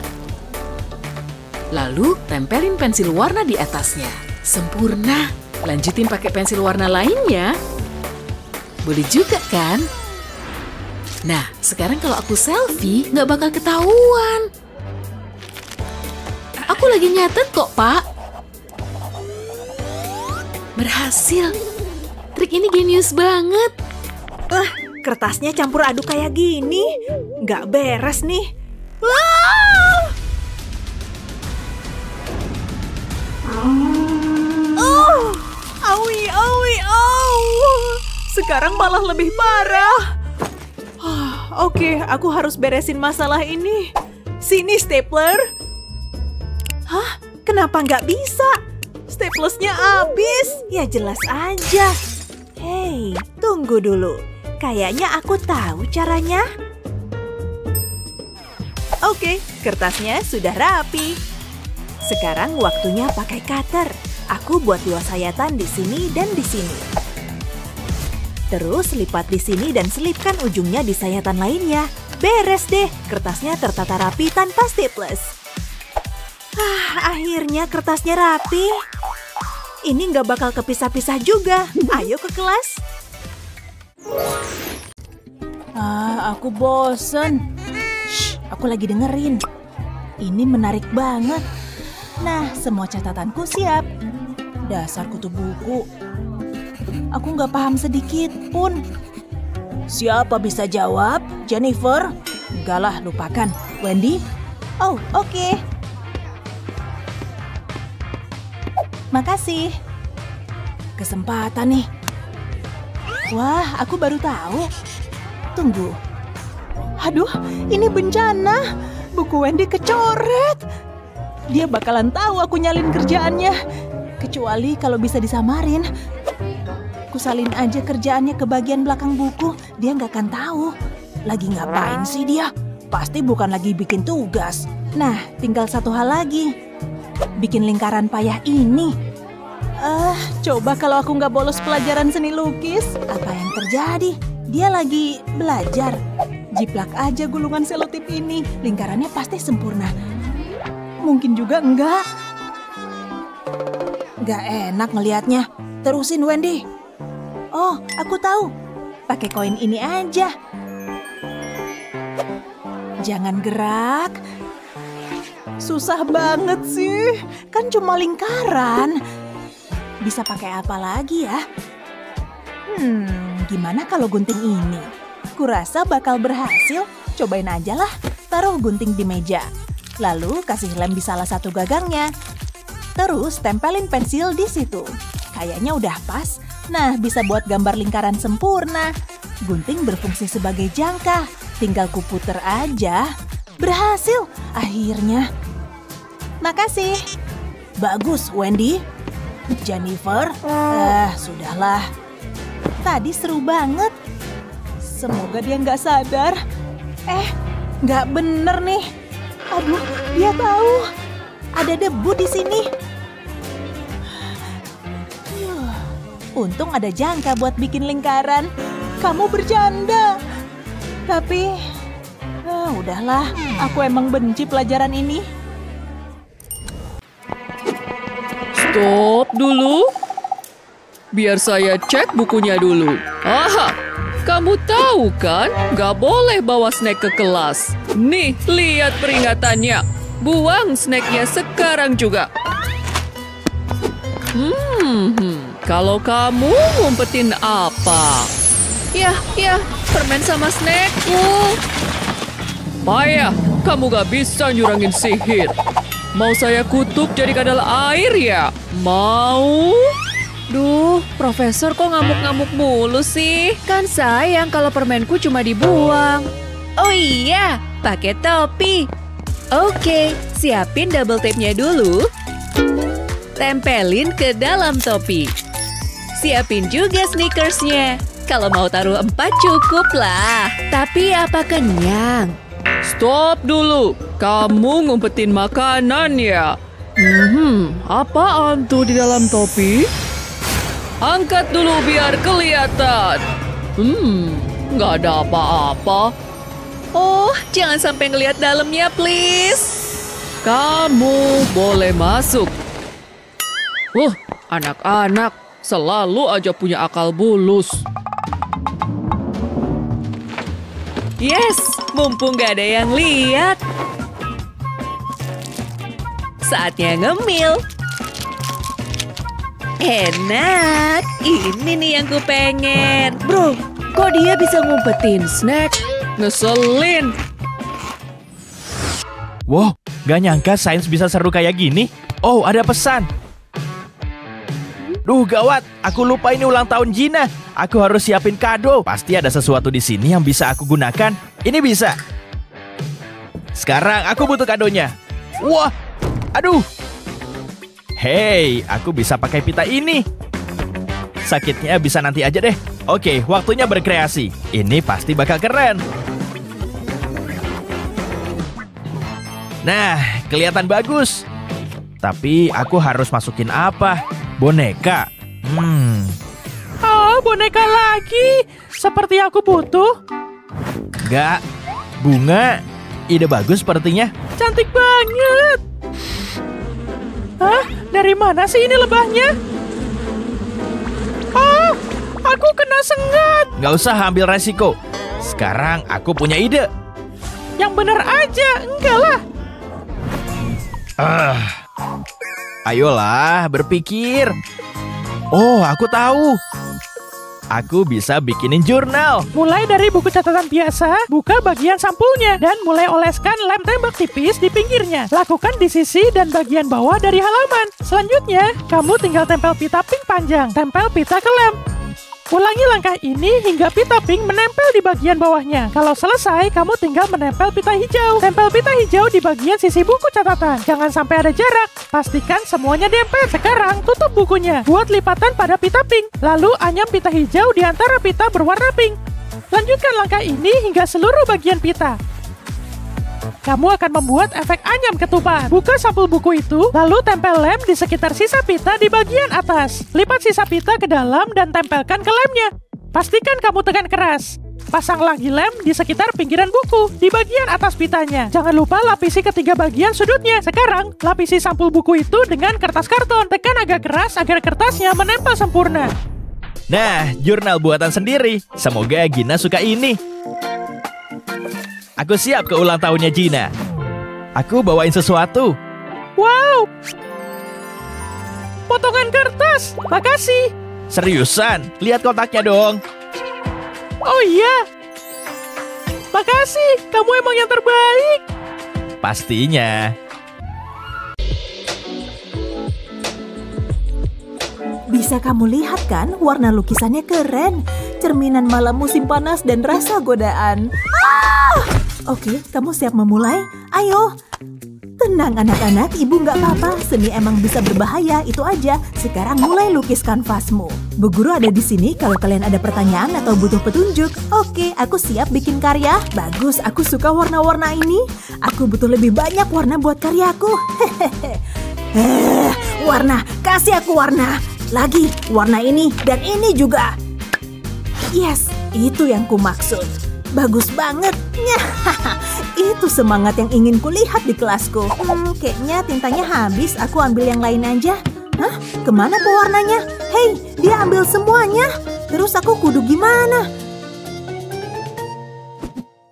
Speaker 1: Lalu tempelin pensil warna di atasnya. Sempurna. Lanjutin pakai pensil warna lainnya. Boleh juga kan? Nah, sekarang kalau aku selfie, nggak bakal ketahuan. Aku lagi nyatet kok, Pak. Berhasil. Trik ini genius banget.
Speaker 4: Kertasnya campur aduk kayak gini. Nggak beres nih. Wow! Awi, awi, sekarang malah lebih parah. Oke, aku harus beresin masalah ini. Sini, stapler. Hah? Kenapa nggak bisa? Staplersnya habis. Ya jelas aja. Hei, tunggu dulu. Kayaknya aku tahu caranya. Oke, kertasnya sudah rapi. Sekarang waktunya pakai cutter. Aku buat 2 sayatan di sini dan di sini. Terus lipat di sini dan selipkan ujungnya di sayatan lainnya. Beres deh, kertasnya tertata rapi tanpa staples. Akhirnya kertasnya rapi. Ini nggak bakal kepisah-pisah juga. Ayo ke kelas. Aku bosen. Shh, aku lagi dengerin. Ini menarik banget. Nah, semua catatanku siap. Dasar kutu buku. Aku nggak paham sedikit pun. Siapa bisa jawab? Jennifer? Enggak lah, lupakan. Wendy? Oh, oke. Makasih. Kesempatan nih. Wah, aku baru tahu. Tunggu. Aduh, ini bencana. Buku Wendy kecoret. Dia bakalan tahu aku nyalin kerjaannya. Kecuali kalau bisa disamarin. Kusalin aja kerjaannya ke bagian belakang buku. Dia nggak akan tahu. Lagi ngapain sih dia? Pasti bukan lagi bikin tugas. Nah, tinggal satu hal lagi. Bikin lingkaran payah ini. Coba kalau aku nggak bolos pelajaran seni lukis. Apa yang terjadi? Dia lagi belajar. Jiplak aja gulungan selotip ini. Lingkarannya pasti sempurna. Mungkin juga enggak. Nggak enak ngelihatnya. Terusin, Wendy. Oh, aku tahu. Pakai koin ini aja. Jangan gerak. Susah banget sih. Kan cuma lingkaran. Bisa pakai apa lagi ya? Gimana kalau gunting ini? Kurasa bakal berhasil. Cobain aja lah. Taruh gunting di meja. Lalu kasih lem di salah satu gagangnya. Terus tempelin pensil di situ. Kayaknya udah pas. Nah, bisa buat gambar lingkaran sempurna. Gunting berfungsi sebagai jangka. Tinggal kuputer aja. Berhasil akhirnya. Makasih. Bagus, Wendy. Jennifer, sudahlah. Tadi seru banget. Semoga dia nggak sadar. Nggak bener nih. Aduh, dia tahu. Ada debu di sini. Untung ada jangka buat bikin lingkaran. Kamu bercanda. Tapi, udahlah. Aku emang benci pelajaran ini.
Speaker 3: Stop dulu. Biar saya cek bukunya dulu. Aha, kamu tahu kan? Gak boleh bawa snack ke kelas. Nih, lihat peringatannya. Buang snacknya sekarang juga. Kalau kamu ngumpetin apa? Ya, permen sama snackku. Payah, kamu gak bisa nyurangin sihir. Mau saya kutuk jadi kadal air ya? Mau?
Speaker 6: Duh, Profesor kok ngamuk-ngamuk mulu sih? Kan sayang kalau permenku cuma dibuang. Oh iya, pakai topi. Oke, siapin double tape-nya dulu. Tempelin ke dalam topi. siapin juga Snickersnya. Kalau mau taruh 4 cukup lah. Tapi apa kenyang?
Speaker 3: Stop dulu. Kamu ngumpetin makanan ya? Apaan tuh di dalam topi? Angkat dulu biar kelihatan. Nggak ada apa-apa.
Speaker 6: Oh, jangan sampai ngelihat dalamnya, please.
Speaker 3: Kamu boleh masuk. Anak-anak selalu aja punya akal bulus.
Speaker 6: Yes, mumpung gak ada yang lihat. Saatnya ngemil. Enak, ini nih yang ku pengen. Bro, kok dia bisa ngumpetin snack?
Speaker 3: Ngeselin.
Speaker 7: Wow, gak nyangka sains bisa seru kayak gini. Oh, ada pesan. Duh, gawat. Aku lupa ini ulang tahun Gina. Aku harus siapin kado. Pasti ada sesuatu di sini yang bisa aku gunakan. Ini bisa. Sekarang aku butuh kadonya. Wah, aduh. Hei, aku bisa pakai pita ini. Sakitnya bisa nanti aja deh. Oke, waktunya berkreasi. Ini pasti bakal keren. Nah, kelihatan bagus. Tapi aku harus masukin apa? Boneka. Oh, boneka lagi. Seperti aku butuh. Enggak, bunga. Ide bagus sepertinya. Cantik banget. Hah? Dari mana sih ini lebahnya? Oh, aku kena sengat. Nggak usah ambil resiko. Sekarang aku punya ide. Yang benar aja, enggak lah. Ayolah, berpikir. Oh, aku tahu. Aku bisa bikinin jurnal. Mulai dari buku catatan biasa, buka bagian sampulnya, dan mulai oleskan lem tembak tipis di pinggirnya. Lakukan di sisi dan bagian bawah dari halaman. Selanjutnya, kamu tinggal tempel pita pink panjang. Tempel pita ke lem. Ulangi langkah ini hingga pita pink menempel di bagian bawahnya. Kalau selesai, kamu tinggal menempel pita hijau. Tempel pita hijau di bagian sisi buku catatan. Jangan sampai ada jarak. Pastikan semuanya nempel. Sekarang, tutup bukunya. Buat lipatan pada pita pink. Lalu anyam pita hijau di antara pita berwarna pink. Lanjutkan langkah ini hingga seluruh bagian pita. Kamu akan membuat efek anyam ketupat. Buka sampul buku itu, lalu tempel lem di sekitar sisa pita di bagian atas. Lipat sisa pita ke dalam dan tempelkan ke lemnya. Pastikan kamu tekan keras. Pasang lagi lem di sekitar pinggiran buku, di bagian atas pitanya. Jangan lupa lapisi ketiga bagian sudutnya. Sekarang, lapisi sampul buku itu dengan kertas karton. Tekan agak keras agar kertasnya menempel sempurna. Nah, jurnal buatan sendiri. Semoga Gina suka ini. Aku siap ke ulang tahunnya Gina. Aku bawain sesuatu. Wow! Potongan kertas. Makasih. Seriusan? Lihat kotaknya dong. Oh iya. Makasih. Kamu emang yang terbaik. Pastinya.
Speaker 4: Bisa kamu lihat kan, warna lukisannya keren. Cerminan malam musim panas dan rasa godaan. Oke, kamu siap memulai? Ayo. Tenang anak-anak, ibu nggak apa-apa. Seni emang bisa berbahaya, itu aja. Sekarang mulai lukis kanvasmu. Bu Guru ada di sini kalau kalian ada pertanyaan atau butuh petunjuk. Oke, aku siap bikin karya. Bagus, aku suka warna-warna ini. Aku butuh lebih banyak warna buat karyaku. Warna, kasih aku warna. Lagi, warna ini dan ini juga. Yes, itu yang ku maksud. Bagus banget. Itu semangat yang ingin kulihat di kelasku. Kayaknya tintanya habis. Aku ambil yang lain aja. Hah? Kemana pewarnanya? Hei, dia ambil semuanya. Terus aku kudu gimana?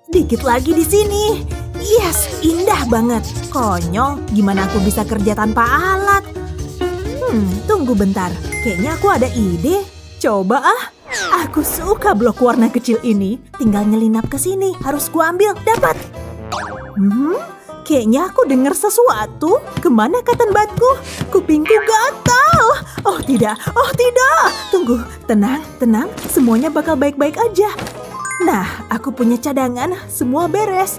Speaker 4: Dikit lagi di sini. Yes, indah banget. Konyol, gimana aku bisa kerja tanpa alat? Tunggu bentar. Kayaknya aku ada ide. Coba ah. Aku suka blok warna kecil ini. Tinggal nyelinap ke sini. Harus ku ambil. Dapat. Kayaknya aku dengar sesuatu. Kemana cotton budku? Kupingku gatal. Oh tidak. Oh tidak. Tunggu. Tenang, tenang. Semuanya bakal baik-baik aja. Nah, aku punya cadangan. Semua beres.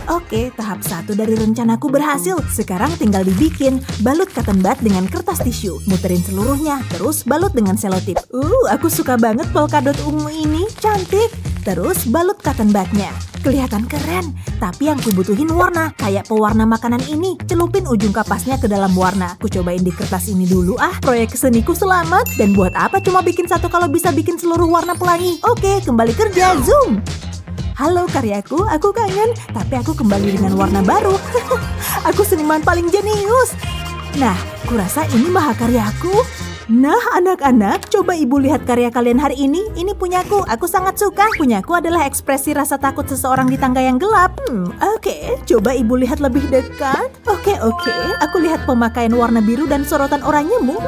Speaker 4: Oke, tahap 1 dari rencanaku berhasil. Sekarang tinggal dibikin. Balut cotton bud dengan kertas tisu. Muterin seluruhnya, terus balut dengan selotip. Aku suka banget polkadot ungu ini. Cantik. Terus balut cotton budnya. Kelihatan keren. Tapi yang kubutuhin warna. Kayak pewarna makanan ini. Celupin ujung kapasnya ke dalam warna. Ku cobain di kertas ini dulu ah. Proyek seniku selamat. Dan buat apa cuma bikin satu kalau bisa bikin seluruh warna pelangi? Oke, kembali kerja. Zoom. Halo karyaku, aku kangen, tapi aku kembali dengan warna baru. Aku seniman paling jenius. Nah, kurasa ini mahakaryaku. Nah, anak-anak, coba ibu lihat karya kalian hari ini. Ini punyaku, aku sangat suka. Punyaku adalah ekspresi rasa takut seseorang di tangga yang gelap. Oke, coba ibu lihat lebih dekat. Oke, aku lihat pemakaian warna biru dan sorotan oranyemu.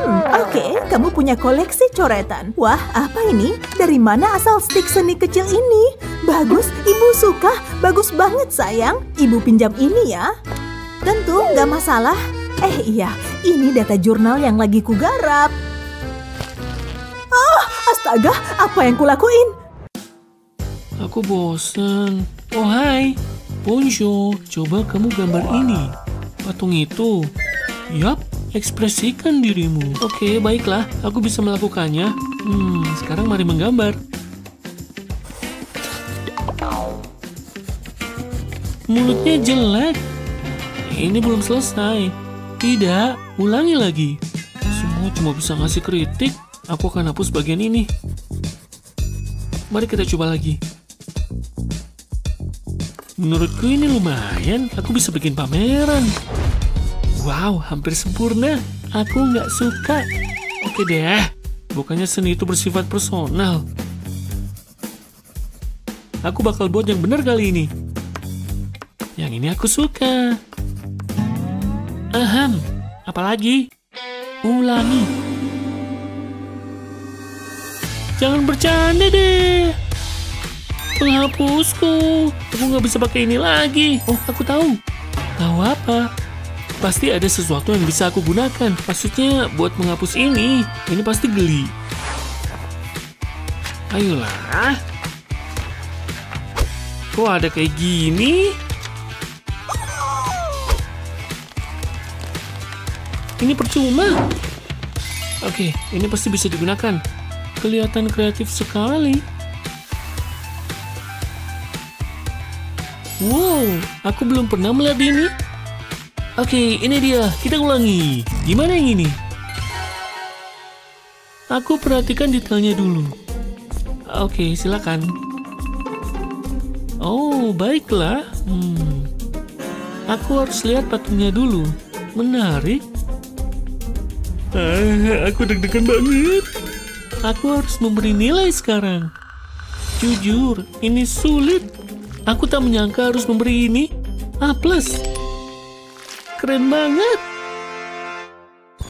Speaker 4: Oke, kamu punya koleksi coretan. Wah, apa ini? Dari mana asal stik seni kecil ini? Bagus, ibu suka. Bagus banget sayang. Ibu pinjam ini ya. Tentu, nggak masalah. Iya, ini data jurnal yang lagi kugarap. Astaga, apa yang kulakuin?
Speaker 8: Aku bosan. Oh hai, Bonjour, coba kamu gambar ini. Patung itu. Yap, ekspresikan dirimu. Oke, baiklah, aku bisa melakukannya. Sekarang mari menggambar. Mulutnya jelek. Ini belum selesai. Tidak, ulangi lagi. Semua cuma bisa ngasih kritik. Aku akan hapus bagian ini. Mari kita coba lagi. Menurutku ini lumayan. Aku bisa bikin pameran. Wow, hampir sempurna. Aku nggak suka. Oke deh, bukannya seni itu bersifat personal. Aku bakal buat yang benar kali ini. Yang ini aku suka. Apalagi? Ulangi. Jangan bercanda deh. Penghapusku. Aku nggak bisa pakai ini lagi. Oh, aku tahu. Tahu apa? Pasti ada sesuatu yang bisa aku gunakan. Maksudnya buat menghapus ini. Ini pasti geli. Ayolah. Kok ada kayak gini? Ini percuma. Oke, ini pasti bisa digunakan. Kelihatan kreatif sekali. Wow, aku belum pernah melihat ini. Oke, ini dia. Kita ulangi. Gimana yang ini? Aku perhatikan detailnya dulu. Oke, silakan. Oh, baiklah. Aku harus lihat patungnya dulu. Menarik. Aku deg-degan banget. Aku harus memberi nilai sekarang. Jujur, ini sulit. Aku tak menyangka harus memberi ini A+. Keren banget.